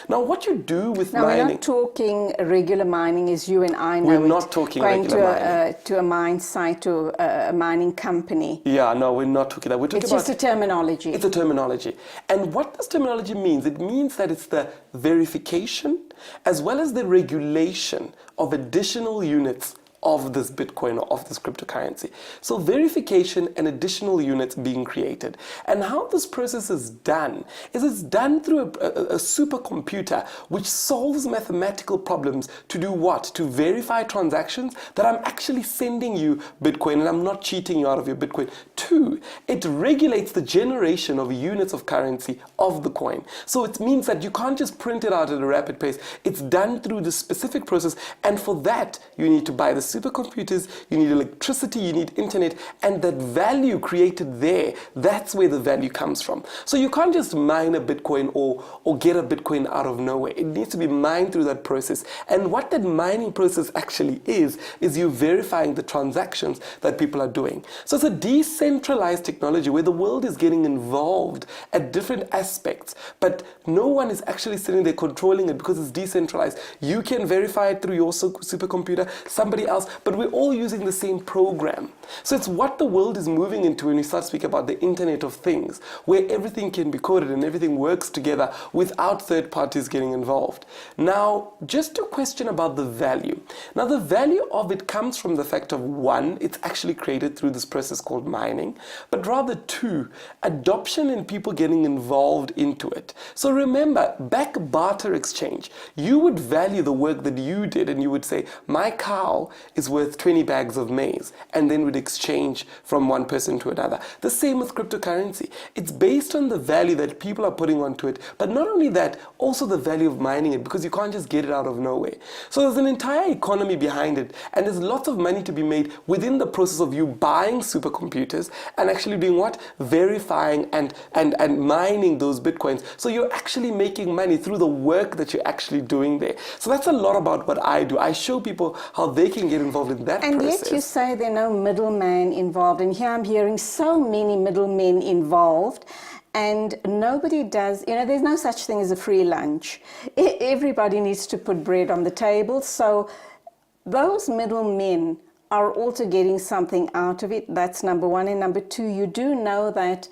Now, what you do with Now, we're mining... not talking regular mining as you and I know. We're not talking regular mining. To a mine site or a mining company. Yeah, no, we're not talking that. We're talking It's about... just a terminology. It's a terminology. And what this terminology means, it means that it's the verification as well as the regulation of additional units of this Bitcoin or of this cryptocurrency. So verification and additional units being created. And how this process is done is it's done through a supercomputer which solves mathematical problems to do what? To verify transactions that I'm actually sending you Bitcoin and I'm not cheating you out of your Bitcoin. 2, it regulates the generation of units of currency of the coin. So it means that you can't just print it out at a rapid pace. It's done through this specific process, and for that you need to buy the supercomputers, you need electricity, you need internet, and that value created there, that's where the value comes from. So you can't just mine a Bitcoin or get a Bitcoin out of nowhere. It needs to be mined through that process. And what that mining process actually is you verifying the transactions that people are doing. So it's a decentralized technology where the world is getting involved at different aspects, but no one is actually sitting there controlling it because it's decentralized. You can verify it through your supercomputer, somebody else, but we're all using the same program. So it's what the world is moving into when we start speaking about the Internet of Things, where everything can be coded and everything works together without third parties getting involved. Now, just a question about the value. Now, the value of it comes from the fact of 1, it's actually created through this process called mining, but rather 2, adoption and people getting involved into it. So remember, back barter exchange, you would value the work that you did and you would say, my cow is worth 20 bags of maize, and then would exchange from one person to another. The same with cryptocurrency. It's based on the value that people are putting onto it, but not only that, also the value of mining it, because you can't just get it out of nowhere. So there's an entire economy behind it, and there's lots of money to be made within the process of you buying supercomputers and actually doing what? Verifying and mining those Bitcoins. So you're actually making money through the work that you're actually doing there. So that's a lot about what I do. I show people how they can get involved in that and process. Yet you say there are no middleman involved, and here I'm hearing so many middlemen involved, and nobody does, there's no such thing as a free lunch. Everybody needs to put bread on the table, so those middlemen are also getting something out of it. That's number 1. And number 2, you do know that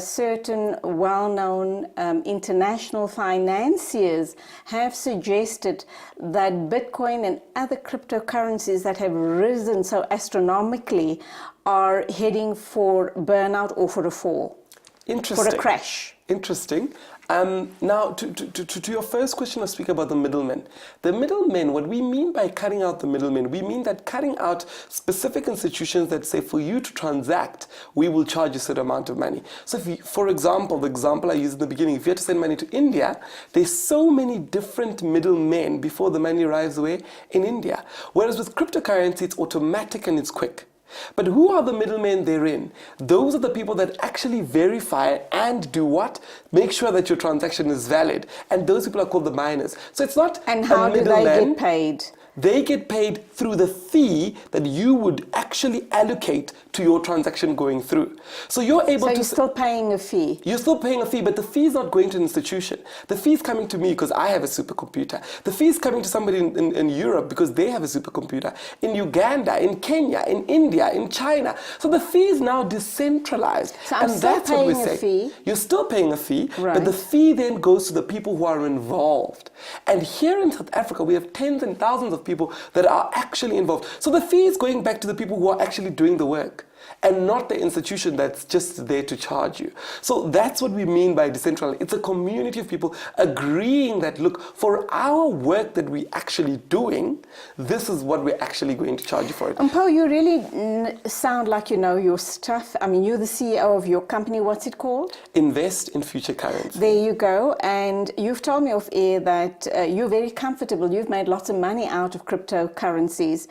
certain well-known international financiers have suggested that Bitcoin and other cryptocurrencies that have risen so astronomically are heading for burnout or for a fall. Interesting. For a crash. Interesting. Now, to your first question, I speak about the middlemen. The middlemen, what we mean by cutting out the middlemen, we mean that cutting out specific institutions that say for you to transact, we will charge a certain amount of money. So if you, for example, the example I used in the beginning, if you had to send money to India, there's so many different middlemen before the money arrives away in India. Whereas with cryptocurrency, it's automatic and it's quick. But who are the middlemen therein? Those are the people that actually verify and do what? Make sure that your transaction is valid. And those people are called the miners. So it's not And how do they get paid? They get paid through the fee that you would actually allocate to your transaction going through. So you're able to... So you're still paying a fee? You're still paying a fee, but the fee is not going to an institution. The fee is coming to me because I have a supercomputer. The fee is coming to somebody in Europe because they have a supercomputer. In Uganda, in Kenya, in India, in China. So the fee is now decentralized. So I'm still paying a fee? You're still paying a fee, right. But the fee then goes to the people who are involved. And here in South Africa, we have tens and thousands of people that are actually involved. So the fee is going back to the people who are actually doing the work and not the institution that's just there to charge you. So that's what we mean by decentralized. It's a community of people agreeing that, look, for our work that we're actually doing, this is what we're actually going to charge you for it. Paul, you really sound like you know your stuff. I mean, you're the CEO of your company. What's it called? Invest in Future Currency. There you go. And you've told me off air that you're very comfortable. You've made lots of money out of cryptocurrencies.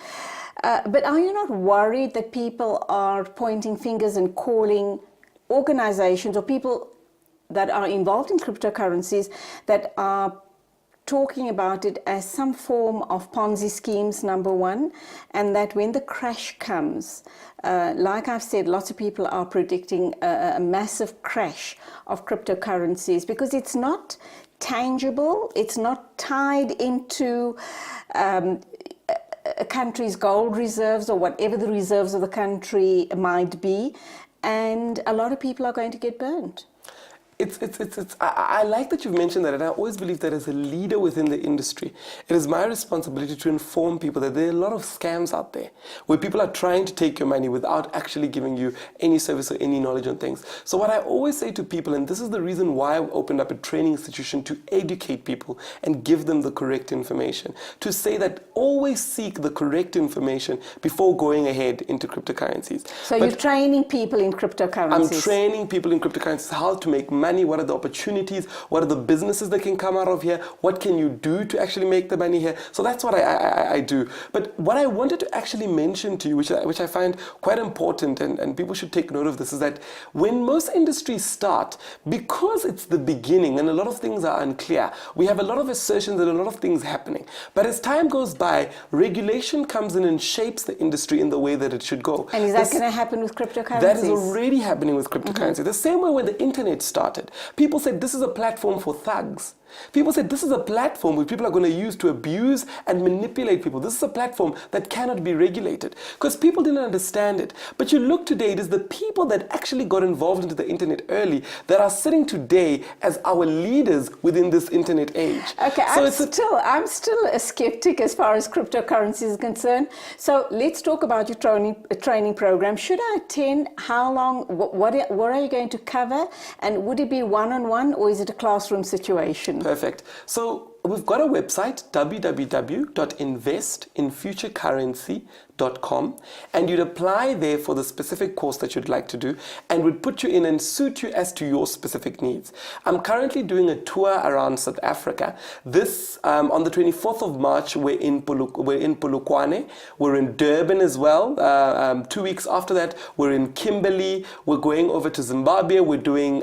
But are you not worried that people are pointing fingers and calling organizations or people that are involved in cryptocurrencies that are talking about it as some form of Ponzi schemes, number 1, and that when the crash comes, like I've said, lots of people are predicting a massive crash of cryptocurrencies because it's not tangible. It's not tied into a country's gold reserves or whatever the reserves of the country might be, and a lot of people are going to get burned. I like that you've mentioned that, and I always believe that as a leader within the industry, it is my responsibility to inform people that there are a lot of scams out there where people are trying to take your money without actually giving you any service or any knowledge on things. So what I always say to people, and this is the reason why I opened up a training institution to educate people and give them the correct information, to say that always seek the correct information before going ahead into cryptocurrencies. So you're training people in cryptocurrencies? I'm training people in cryptocurrencies how to make money. What are the opportunities? What are the businesses that can come out of here? What can you do to actually make the money here? So that's what I do. But what I wanted to actually mention to you, which I find quite important, and people should take note of this, is that when most industries start, because it's the beginning and a lot of things are unclear, we have a lot of assertions and a lot of things happening. But as time goes by, regulation comes in and shapes the industry in the way that it should go. And is that going to happen with cryptocurrencies? That is already happening with cryptocurrency. The same way when the internet started. People said this is a platform for thugs. People said this is a platform which people are going to use to abuse and manipulate people. This is a platform that cannot be regulated because people didn't understand it. But you look today, it is the people that actually got involved into the internet early that are sitting today as our leaders within this internet age. Okay, so I'm still a skeptic as far as cryptocurrency is concerned. So let's talk about your training program. Should I attend? How long? What are you going to cover? And would it be one-on-one or is it a classroom situation? Perfect. So we've got a website, www.investinfuturecurrency.com, and you'd apply there for the specific course that you'd like to do, and we'd put you in and suit you as to your specific needs. I'm currently doing a tour around South Africa. This on the 24th of March, we're in Polokwane. We're in Durban as well. 2 weeks after that, we're in Kimberley. We're going over to Zimbabwe. We're doing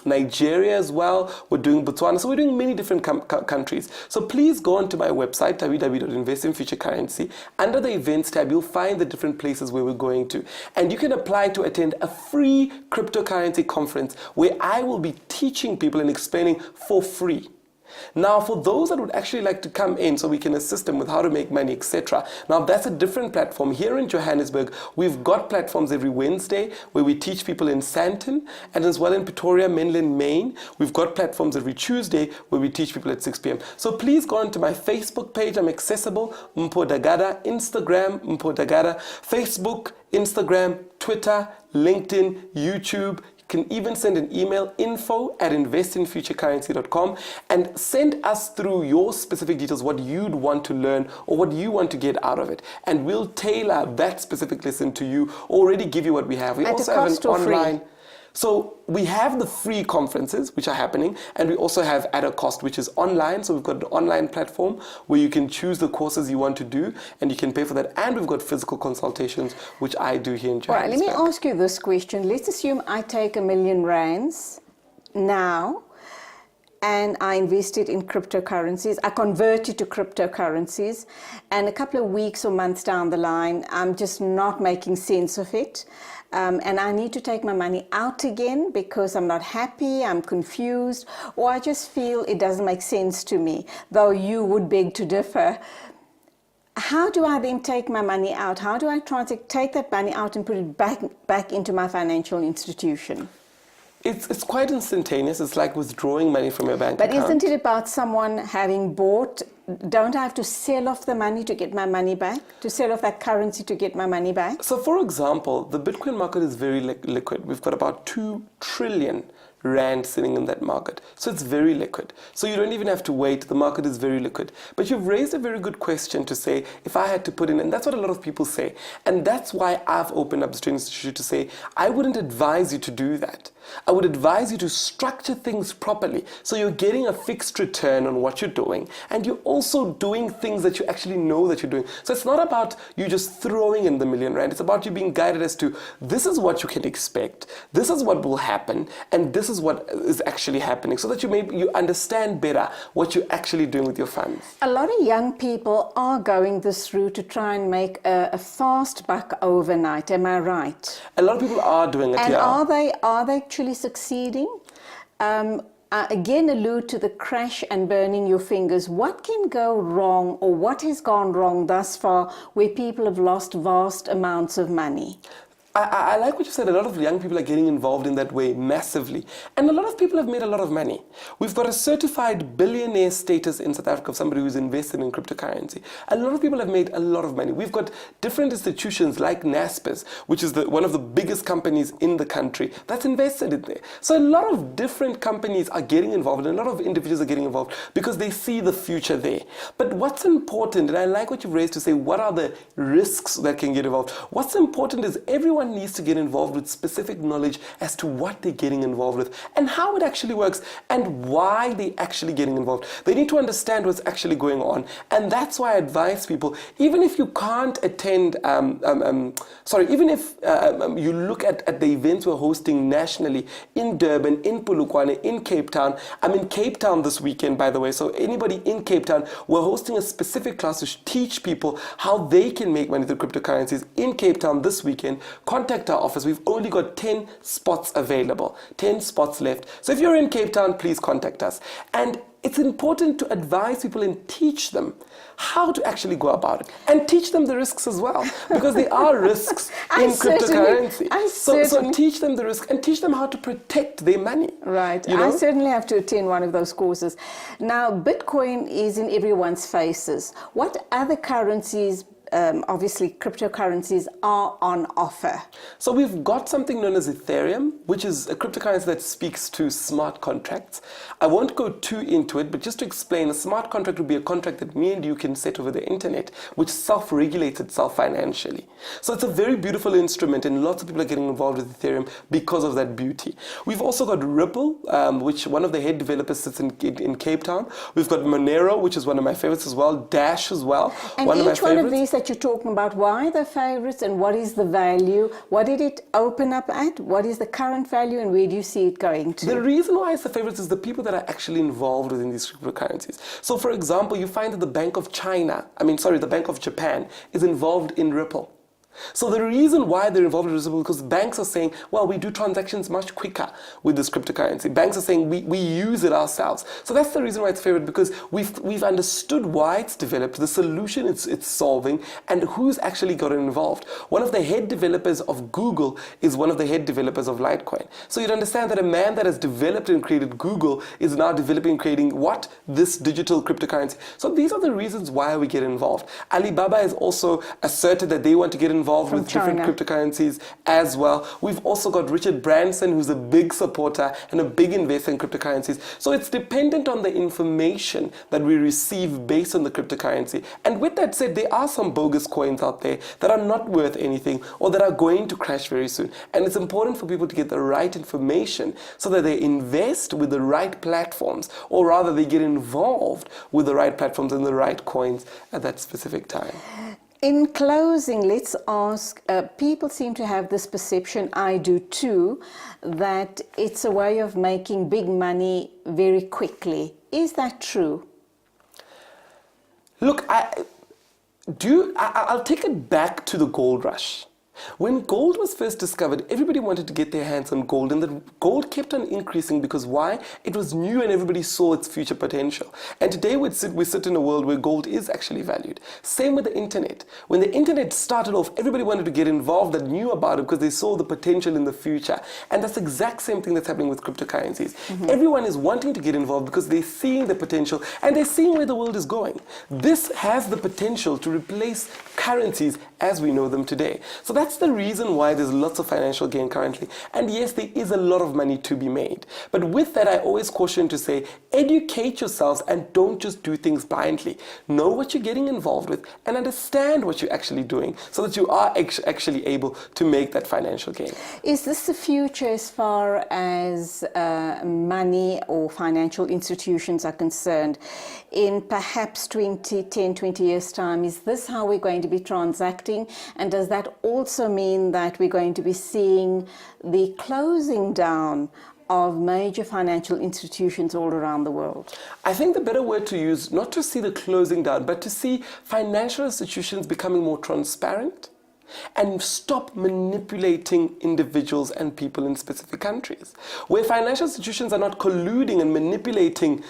Nigeria as well. We're doing Botswana. So we're doing many different countries. So please go onto my website, www.investinfuturecurrency. Under the events tab, you'll find the different places where we're going to. And you can apply to attend a free cryptocurrency conference where I will be teaching people and explaining for free. Now, for those that would actually like to come in so we can assist them with how to make money, etc. Now, that's a different platform. Here in Johannesburg, we've got platforms every Wednesday where we teach people in Sandton, and as well in Pretoria, Menlyn, Maine. We've got platforms every Tuesday where we teach people at 6 p.m. So please go onto my Facebook page. I'm accessible, Mpho Dagada, Instagram, Mpho Dagada, Facebook, Instagram, Twitter, LinkedIn, YouTube. Can even send an email, info@investinfuturecurrency.com, and send us through your specific details, what you'd want to learn or what you want to get out of it. And we'll tailor that specific lesson to you, already give you what we have. We also have an online. So we have the free conferences, which are happening, and we also have at a cost, which is online. So we've got an online platform where you can choose the courses you want to do, and you can pay for that. And we've got physical consultations, which I do here in Johannesburg. All right, let me ask you this question. Let's assume I take R1 million now, and I invest it in cryptocurrencies. I convert it to cryptocurrencies, and a couple of weeks or months down the line, I'm just not making sense of it. And I need to take my money out again because I'm not happy, I'm confused, or I just feel it doesn't make sense to me, though you would beg to differ. How do I then take my money out? How do I try to take that money out and put it back into my financial institution? It's quite instantaneous. It's like withdrawing money from your bank account. But isn't it about someone having bought? Don't I have to sell off the money to get my money back? To sell off that currency to get my money back? So for example, the Bitcoin market is very liquid. We've got about 2 trillion rand sitting in that market. So it's very liquid. So you don't even have to wait. The market is very liquid. But you've raised a very good question to say, if I had to put in, and that's what a lot of people say. And that's why I've opened up the Training Institute to say, I wouldn't advise you to do that. I would advise you to structure things properly so you're getting a fixed return on what you're doing, and you're also doing things that you actually know that you're doing. So it's not about you just throwing in the R1 million. It's about you being guided as to this is what you can expect, this is what will happen, and this is what is actually happening, so that you understand better what you're actually doing with your funds. A lot of young people are going this route to try and make a fast buck overnight. Am I right? A lot of people are doing it. And yeah. are they actually succeeding? again allude to the crash and burning your fingers. What can go wrong, or what has gone wrong thus far where people have lost vast amounts of money? I like what you said. A lot of young people are getting involved in that way massively. And a lot of people have made a lot of money. We've got a certified billionaire status in South Africa of somebody who's invested in cryptocurrency. A lot of people have made a lot of money. We've got different institutions like Naspers, which is one of the biggest companies in the country, that's invested in there. So a lot of different companies are getting involved, and a lot of individuals are getting involved because they see the future there. But what's important, and I like what you've raised to say, what are the risks that can get involved? What's important is everyone needs to get involved with specific knowledge as to what they're getting involved with and how it actually works and why they're actually getting involved. They need to understand what's actually going on, and that's why I advise people, even if you can't attend, even if you look at the events we're hosting nationally in Durban, in Polokwane, in Cape Town. I'm in Cape Town this weekend, by the way, so anybody in Cape Town, we're hosting a specific class to teach people how they can make money through cryptocurrencies in Cape Town this weekend. Contact our office. We've only got 10 spots available, 10 spots left. So if you're in Cape Town, please contact us. And it's important to advise people and teach them how to actually go about it, and teach them the risks as well, because there are risks in cryptocurrency. So teach them the risk and teach them how to protect their money. Right. You know? I certainly have to attend one of those courses. Now, Bitcoin is in everyone's faces. What other currencies, obviously cryptocurrencies, are on offer? So we've got something known as Ethereum, which is a cryptocurrency that speaks to smart contracts. I won't go too into it, but just to explain, a smart contract would be a contract that me and you can set over the internet, which self-regulates itself financially. So it's a very beautiful instrument, and lots of people are getting involved with Ethereum because of that beauty. We've also got Ripple, which one of the head developers sits in Cape Town. We've got Monero, which is one of my favorites as well. Dash as well, and one of my favorites. And each one of these that you're talking about, why are the favorites, and what is the value? What did it open up at? What is the current value, and where do you see it going to? The reason why it's the favorites is the people that are actually involved within these cryptocurrencies. So for example, you find that the Bank of Japan is involved in Ripple. So the reason why they're involved in Ripple is because banks are saying, well, we do transactions much quicker with this cryptocurrency. Banks are saying we use it ourselves. So that's the reason why it's favored, because we've understood why it's developed, the solution it's solving, and who's actually gotten involved. One of the head developers of Google is one of the head developers of Litecoin. So you'd understand that a man that has developed and created Google is now developing and creating what? This digital cryptocurrency. So these are the reasons why we get involved. Alibaba has also asserted that they want to get involved with different cryptocurrencies as well. We've also got Richard Branson, who's a big supporter and a big investor in cryptocurrencies. So it's dependent on the information that we receive based on the cryptocurrency. And with that said, there are some bogus coins out there that are not worth anything or that are going to crash very soon. And it's important for people to get the right information so that they invest with the right platforms, or rather they get involved with the right platforms and the right coins at that specific time. In closing, let's ask, people seem to have this perception, I do too, that it's a way of making big money very quickly. Is that true? Look, I'll take it back to the gold rush. When gold was first discovered, everybody wanted to get their hands on gold, and the gold kept on increasing because why? It was new and everybody saw its future potential. And today we sit in a world where gold is actually valued. Same with the internet. When the internet started off, everybody wanted to get involved that knew about it because they saw the potential in the future. And that's the exact same thing that's happening with cryptocurrencies. Mm-hmm. Everyone is wanting to get involved because they're seeing the potential and they're seeing where the world is going. This has the potential to replace currencies as we know them today. So that's the reason why there's lots of financial gain currently. And yes, there is a lot of money to be made. But with that, I always caution to say, educate yourselves and don't just do things blindly. Know what you're getting involved with and understand what you're actually doing so that you are actually able to make that financial gain. Is this the future as far as money or financial institutions are concerned? In perhaps 10, 20 years' time, is this how we're going to be transacting? And does that also mean that we're going to be seeing the closing down of major financial institutions all around the world? I think the better word to use, not to see the closing down, but to see financial institutions becoming more transparent, and stop manipulating individuals and people in specific countries. Where financial institutions are not colluding and manipulating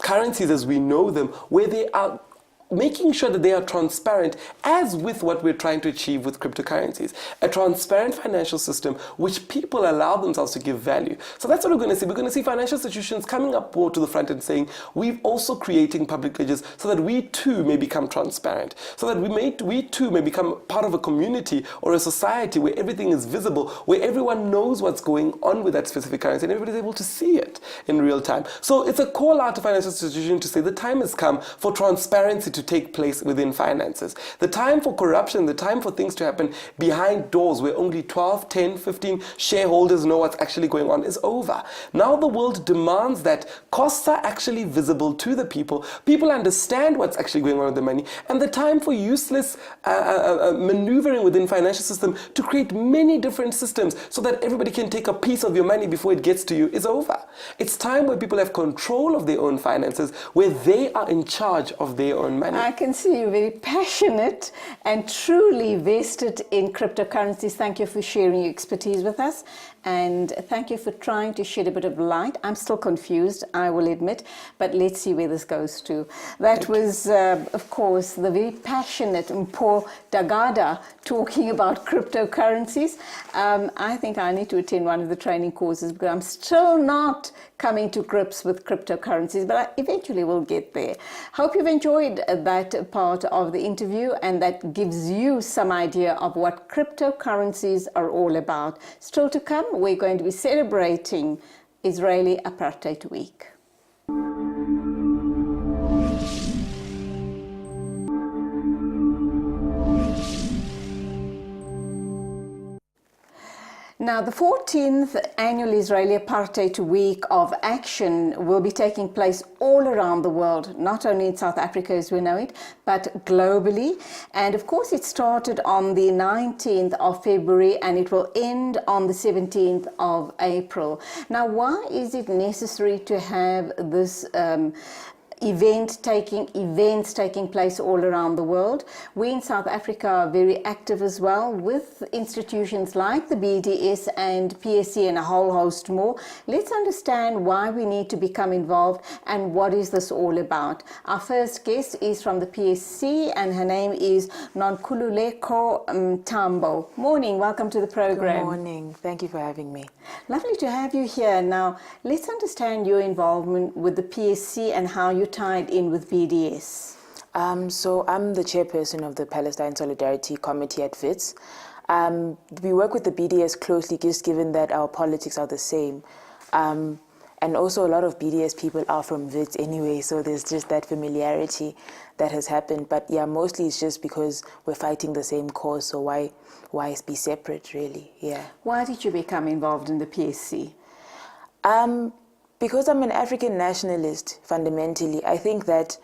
currencies as we know them, where they are making sure that they are transparent, as with what we're trying to achieve with cryptocurrencies. A transparent financial system which people allow themselves to give value. So that's what we're going to see. We're going to see financial institutions coming up more to the front and saying, we're also creating public ledgers so that we too may become transparent, so that we too may become part of a community or a society where everything is visible, where everyone knows what's going on with that specific currency and everybody's able to see it in real time. So it's a call out to financial institutions to say the time has come for transparency to take place within finances. The time for corruption, the time for things to happen behind doors where only 12, 10, 15 shareholders know what's actually going on is over. Now the world demands that costs are actually visible to the people. People understand what's actually going on with the money, and the time for useless maneuvering within financial system to create many different systems so that everybody can take a piece of your money before it gets to you is over. It's time where people have control of their own finances, where they are in charge of their own money. I can see you're very passionate and truly vested in cryptocurrencies. Thank you for sharing your expertise with us, and thank you for trying to shed a bit of light. I'm still confused, I will admit, but let's see where this goes to. That was, of course, the very passionate Mpho Dagada talking about cryptocurrencies. I think I need to attend one of the training courses because I'm still not coming to grips with cryptocurrencies, but I eventually will get there. Hope you've enjoyed that part of the interview, and that gives you some idea of what cryptocurrencies are all about. Still to come, we're going to be celebrating Israeli Apartheid Week. Now, the 14th annual Israeli Apartheid Week of Action will be taking place all around the world, not only in South Africa as we know it, but globally. And of course, it started on the 19th of February and it will end on the 17th of April. Now, why is it necessary to have this events taking place all around the world? We in South Africa are very active as well with institutions like the BDS and PSC and a whole host more. Let's understand why we need to become involved and what is this all about. Our first guest is from the PSC and her name is Nonkululeko Tambo. Morning, welcome to the program. Good morning, thank you for having me. Lovely to have you here. Now, let's understand your involvement with the PSC and how you tied in with BDS. So I'm the chairperson of the Palestine Solidarity Committee at WITS. We work with the BDS closely, just given that our politics are the same. And also a lot of BDS people are from WITS anyway, so there's just that familiarity that has happened. But yeah, mostly it's just because we're fighting the same cause, so why be separate, really? Yeah. Why did you become involved in the PSC? Because I'm an African nationalist, fundamentally. I think that,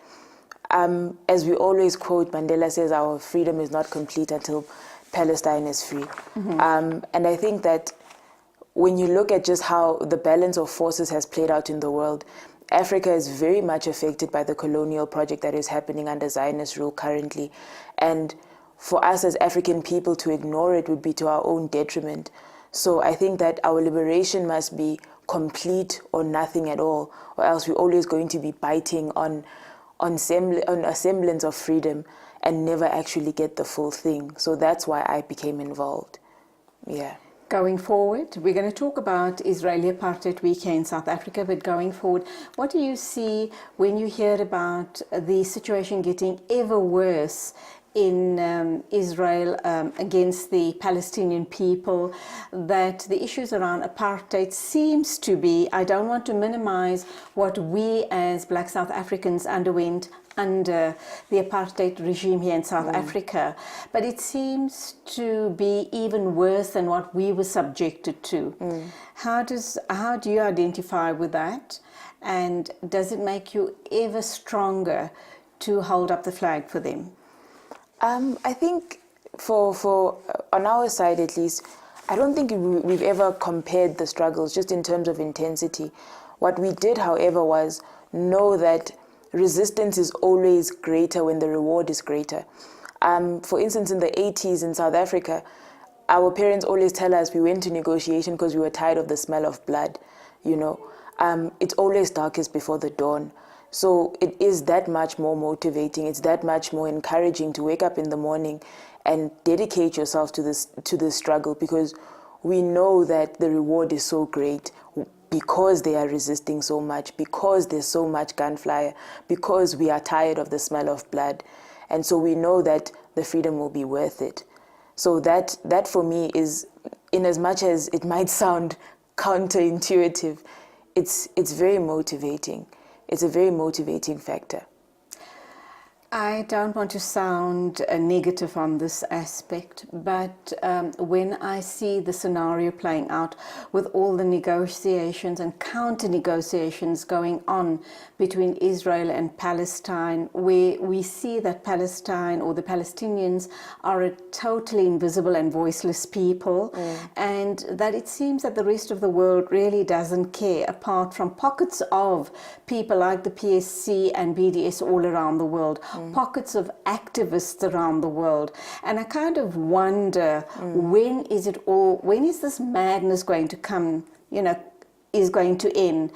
as we always quote, Mandela says our freedom is not complete until Palestine is free. Mm-hmm. And I think that when you look at just how the balance of forces has played out in the world, Africa is very much affected by the colonial project that is happening under Zionist rule currently. And for us as African people to ignore it would be to our own detriment. So I think that our liberation must be complete or nothing at all, or else we're always going to be biting on a semblance of freedom and never actually get the full thing. So that's why I became involved. Yeah. Going forward, we're going to talk about Israeli Apartheid Week here in South Africa, but going forward, what do you see when you hear about the situation getting ever worse in Israel against the Palestinian people, that the issues around apartheid seems to be, I don't want to minimize what we as Black South Africans underwent under the apartheid regime here in South Africa, but it seems to be even worse than what we were subjected to. How do you identify with that, and does it make you ever stronger to hold up the flag for them? I think for on our side at least, I don't think we've ever compared the struggles just in terms of intensity. What we did, however, was know that resistance is always greater when the reward is greater. For instance, in the 80s in South Africa, our parents always tell us we went to negotiation because we were tired of the smell of blood, you know. It's always darkest before the dawn. So it is that much more motivating. It's that much more encouraging to wake up in the morning and dedicate yourself to this struggle, because we know that the reward is so great because they are resisting so much, because there's so much gunfire, because we are tired of the smell of blood. And so we know that the freedom will be worth it. So that for me is, in as much as it might sound counterintuitive, it's very motivating. It's a very motivating factor. I don't want to sound negative on this aspect, but when I see the scenario playing out with all the negotiations and counter-negotiations going on between Israel and Palestine, where we see that Palestine or the Palestinians are a totally invisible and voiceless people, and that it seems that the rest of the world really doesn't care, apart from pockets of people like the PSC and BDS all around the world. Pockets of activists around the world. And I kind of wonder, when is this madness going to come, is going to end?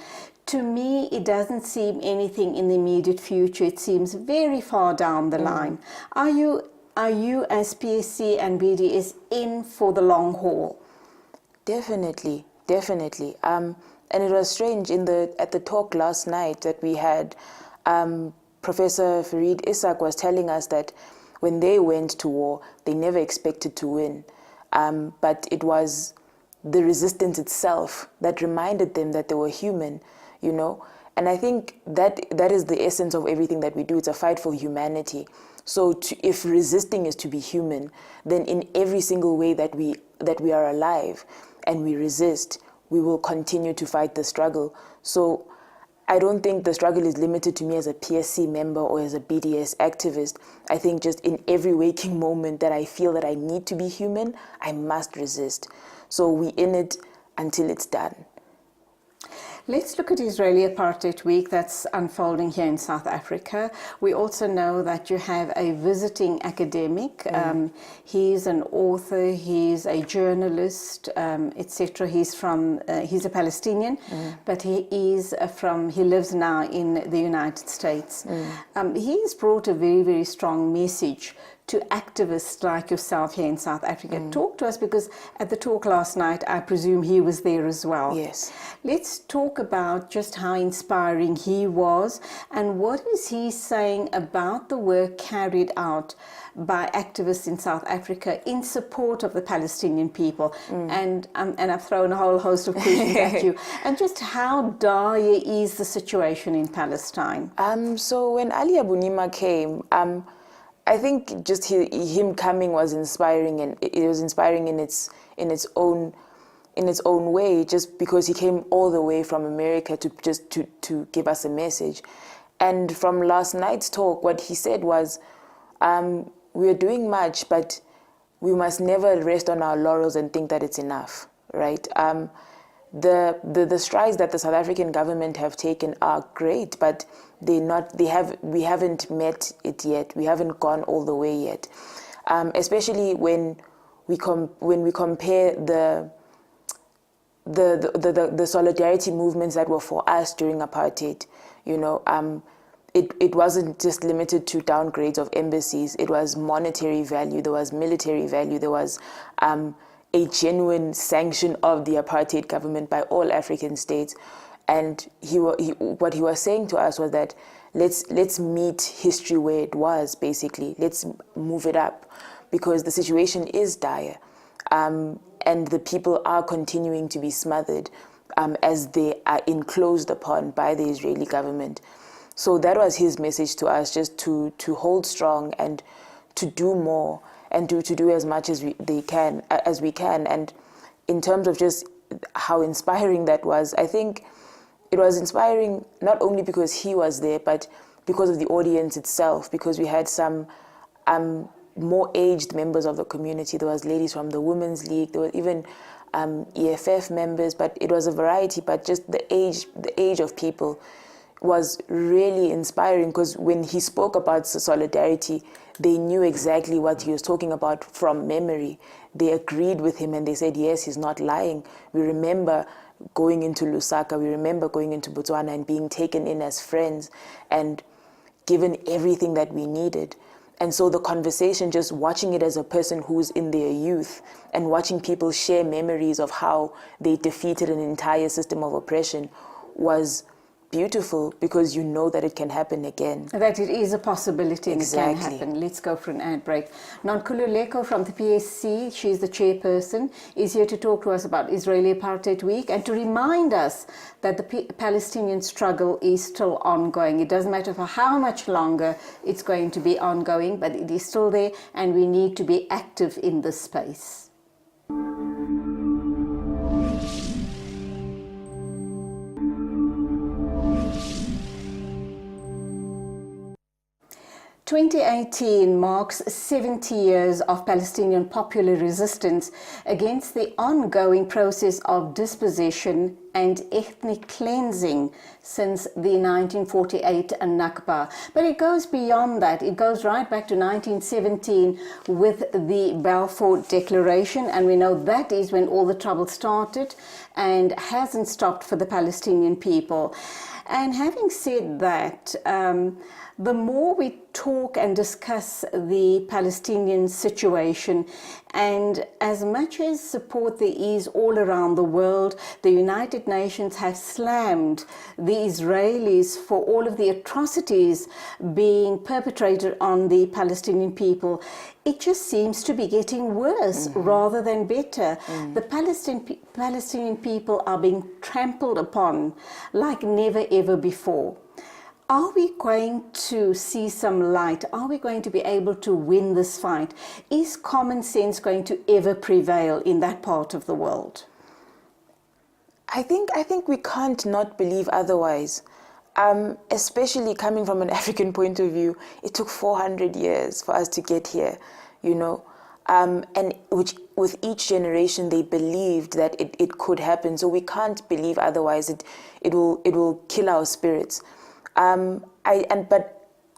To me, it doesn't seem anything in the immediate future. It seems very far down the line. Are you as PSC and BDS in for the long haul? Definitely. And it was strange at the talk last night that we had. Professor Farid Isaac was telling us that when they went to war, they never expected to win. But it was the resistance itself that reminded them that they were human, And I think that is the essence of everything that we do. It's a fight for humanity. So if resisting is to be human, then in every single way that we are alive and we resist, we will continue to fight the struggle. So I don't think the struggle is limited to me as a PSC member or as a BDS activist. I think just in every waking moment that I feel that I need to be human, I must resist. So we're in it until it's done. Let's look at Israeli Apartheid Week that's unfolding here in South Africa. We also know that you have a visiting academic. He's an author, he's a journalist, etc. He's a Palestinian, but he lives now in the United States. He's brought a very, very strong message to activists like yourself here in South Africa. Talk to us, because at the talk last night, I presume he was there as well. Yes. Let's talk about just how inspiring he was, and what is he saying about the work carried out by activists in South Africa in support of the Palestinian people. And I've thrown a whole host of questions at you. And just how dire is the situation in Palestine? So when Ali Abunimah came, I think just him coming was inspiring, and it was inspiring in its own way, just because he came all the way from America to give us a message. And from last night's talk, what he said was, we are doing much, but we must never rest on our laurels and think that it's enough, right? The strides that the South African government have taken are great, but we haven't met it yet. We haven't gone all the way yet. Especially when we compare the solidarity movements that were for us during apartheid. It wasn't just limited to downgrades of embassies. It was monetary value. There was military value. There was a genuine sanction of the apartheid government by all African states. And what he was saying to us was that let's meet history where it was, basically. Let's move it up, because the situation is dire. And the people are continuing to be smothered as they are enclosed upon by the Israeli government. So that was his message to us, just to hold strong and to do more, and to do as much as we can. And in terms of just how inspiring that was, I think it was inspiring not only because he was there, but because of the audience itself, because we had some more aged members of the community. There was ladies from the Women's League, there were even EFF members, but it was a variety. But just the age of people was really inspiring, because when he spoke about solidarity, they knew exactly what he was talking about from memory. They agreed with him and they said, yes, he's not lying. We remember going into Lusaka, we remember going into Botswana and being taken in as friends and given everything that we needed. And so the conversation, just watching it as a person who's in their youth and watching people share memories of how they defeated an entire system of oppression was beautiful, because you know that it can happen again. That it is a possibility and Exactly. it can happen. Let's go for an ad break. Nonkululeko from the PSC, she's the chairperson, is here to talk to us about Israeli Apartheid Week and to remind us that the Palestinian struggle is still ongoing. It doesn't matter for how much longer it's going to be ongoing, but it is still there and we need to be active in this space. 2018 marks 70 years of Palestinian popular resistance against the ongoing process of dispossession and ethnic cleansing since the 1948 Nakba. But it goes beyond that. It goes right back to 1917 with the Balfour Declaration, and we know that is when all the trouble started and hasn't stopped for the Palestinian people. And having said that, the more we talk and discuss the Palestinian situation, and as much as support there is all around the world, the United Nations have slammed the Israelis for all of the atrocities being perpetrated on the Palestinian people. It just seems to be getting worse rather than better. The Palestinian people are being trampled upon like never ever before. Are we going to see some light? Are we going to be able to win this fight? Is common sense going to ever prevail in that part of the world? I think we can't not believe otherwise. Especially coming from an African point of view, it took 400 years for us to get here, you know. And which with each generation they believed that it could happen. So we can't believe otherwise. It will kill our spirits. But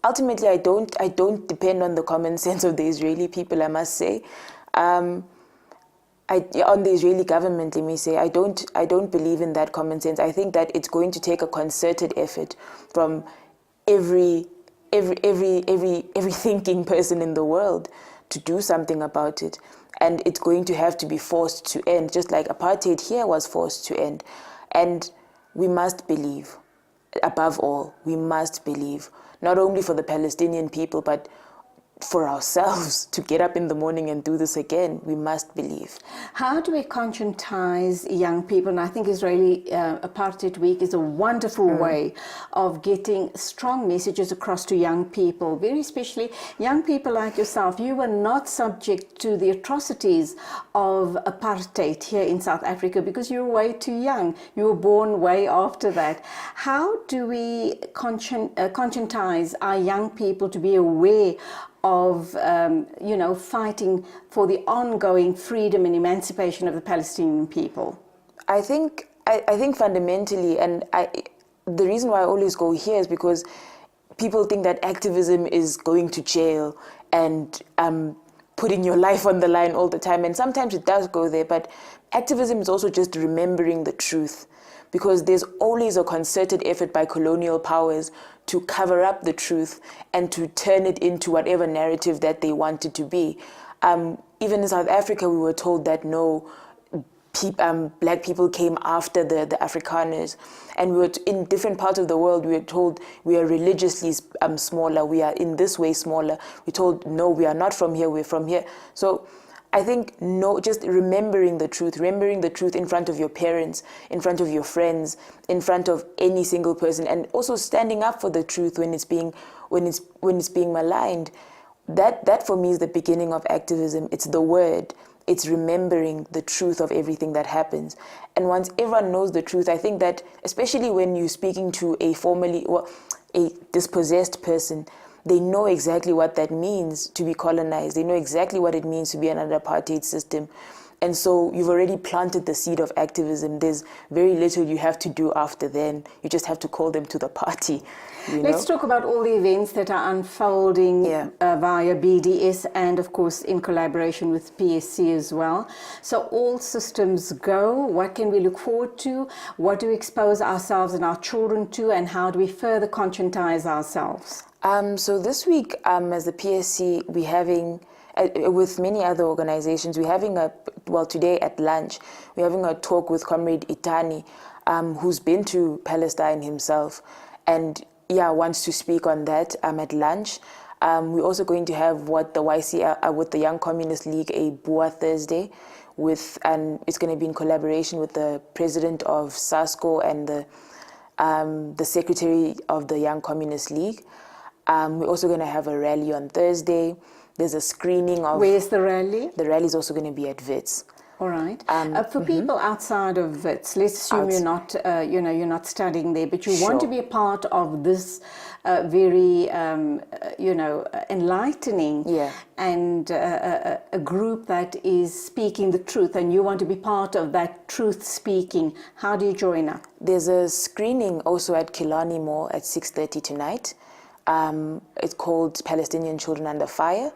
ultimately, I don't depend on the common sense of the Israeli people, I must say. On the Israeli government, let me say, I don't believe in that common sense. I think that it's going to take a concerted effort from every thinking person in the world to do something about it, and it's going to have to be forced to end, just like apartheid here was forced to end. And we must believe. Above all, we must believe, not only for the Palestinian people, but for ourselves to get up in the morning and do this again. We must believe. How do we conscientize young people? And I think Israeli Apartheid Week is a wonderful way of getting strong messages across to young people, very especially young people like yourself. You were not subject to the atrocities of apartheid here in South Africa because you were way too young. You were born way after that. How do we conscientize our young people to be aware of fighting for the ongoing freedom and emancipation of the Palestinian people? I think fundamentally, and the reason why I always go here is because people think that activism is going to jail and putting your life on the line all the time, and sometimes it does go there, but activism is also just remembering the truth, because there's always a concerted effort by colonial powers to cover up the truth and to turn it into whatever narrative that they want it to be. Even in South Africa, we were told that no, black people came after the Afrikaners. And we were in different parts of the world, we were told we are religiously smaller, we are in this way smaller. We're told, no, we are not from here, we're from here. So I think just remembering the truth in front of your parents, in front of your friends, in front of any single person, and also standing up for the truth when it's being maligned. That for me is the beginning of activism. It's the word. It's remembering the truth of everything that happens. And once everyone knows the truth, I think that especially when you're speaking to a dispossessed person, they know exactly what that means to be colonized. They know exactly what it means to be under an apartheid system. And so you've already planted the seed of activism. There's very little you have to do after then. You just have to call them to the party. Let's talk about all the events that are unfolding via BDS and, of course, in collaboration with PSC as well. So all systems go. What can we look forward to? What do we expose ourselves and our children to? And how do we further conscientize ourselves? So this week, as the PSC, we're having, with many other organizations, we're having today at lunch, we're having a talk with Comrade Itani, who's been to Palestine himself, and wants to speak on that at lunch. We're also going to have what the YC, with the Young Communist League, a Bua Thursday, and it's going to be in collaboration with the president of SASCO and the secretary of the Young Communist League. We're also going to have a rally on Thursday. There's a screening of... Where's the rally? The rally is also going to be at WITS. All right. For people outside of WITS, let's assume you're not, you're not studying there, but you want to be a part of this very, enlightening and a group that is speaking the truth, and you want to be part of that truth speaking. How do you join up? There's a screening also at Killarney Mall at 6:30 tonight. It's called Palestinian Children Under Fire.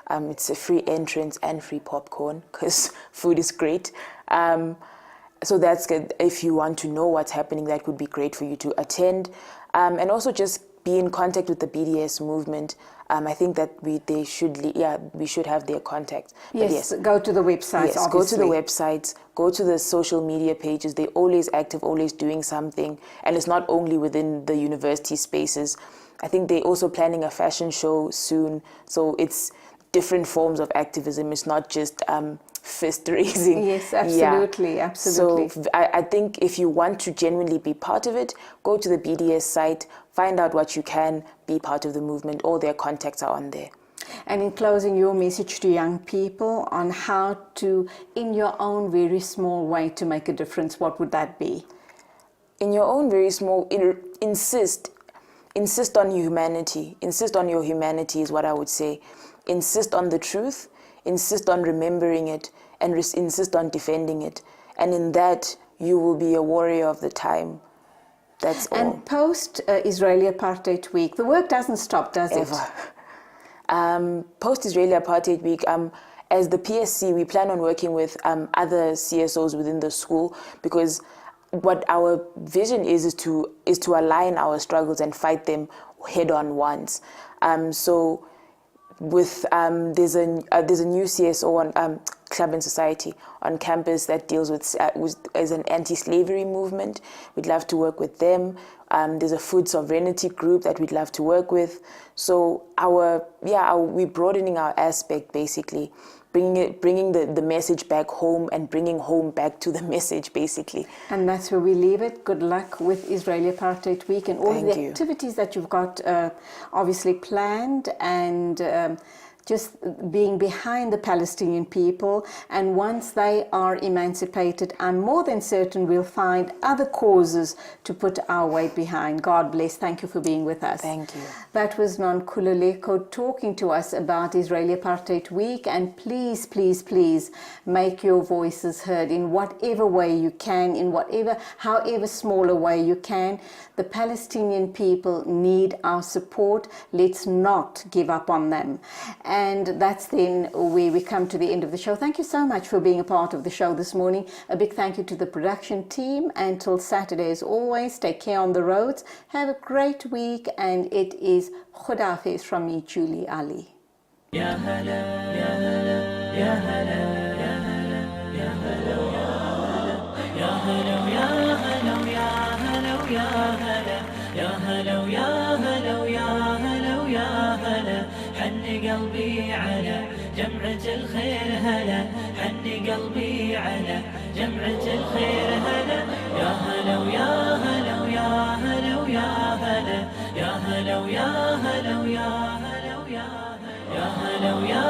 It's a free entrance and free popcorn because food is great. So that's good. If you want to know what's happening, that would be great for you to attend. And also just be in contact with the BDS movement. I think that we should have their contact. Yes, go to the websites, yes, obviously. go to the websites, go to the social media pages. They're always active, always doing something. And it's not only within the university spaces. I think they're also planning a fashion show soon. So it's different forms of activism. It's not just fist raising. Yes, absolutely, absolutely. So I think if you want to genuinely be part of it, go to the BDS site, find out what you can, be part of the movement. All their contacts are on there. And in closing, your message to young people on how to, in your own very small way, to make a difference, what would that be? In your own very small, insist on humanity. Insist on your humanity is what I would say. Insist on the truth, insist on remembering it, and insist on defending it. And in that, you will be a warrior of the time. That's all. And post-Israeli Apartheid Week, the work doesn't stop, does it? Ever. Post-Israeli Apartheid Week, as the PSC, we plan on working with other CSOs within the school, because what our vision is to align our struggles and fight them head-on once. So with there's a new CSO on Club and Society on campus that deals with as an anti-slavery movement. We'd love to work with them. There's a food sovereignty group that we'd love to work with. So we're broadening our aspect, basically, bringing the message back home and bringing home back to the message, basically. And that's where we leave it. Good luck with Israeli Apartheid Week and all the activities that you've got obviously planned, and just being behind the Palestinian people. And once they are emancipated, I'm more than certain we'll find other causes to put our weight behind. God bless. Thank you for being with us. Thank you. That was Nonkululeko talking to us about Israeli Apartheid Week. And please, please, please make your voices heard in whatever way you can, however small a way you can. The Palestinian people need our support. Let's not give up on them. And that's then where we come to the end of the show. Thank you so much for being a part of the show this morning. A big thank you to the production team. Until Saturday, as always, take care on the roads. Have a great week. And it is Khudafiz from me, Julie Alli. Ya hala, ya hala, ya hala, ya hala, ya hala, ya hala, ya hala, ya hala, ya hala, ya hala, ya hala, ya hala, ya hala. حن قلبي على جمعة الخير هلا، حن قلبي على جمعة الخير هلا، يا هلا ويا هلا ويا هلا ويا هلا، يا هلا ويا هلا ويا هلا ويا هلا، يا هلا ويا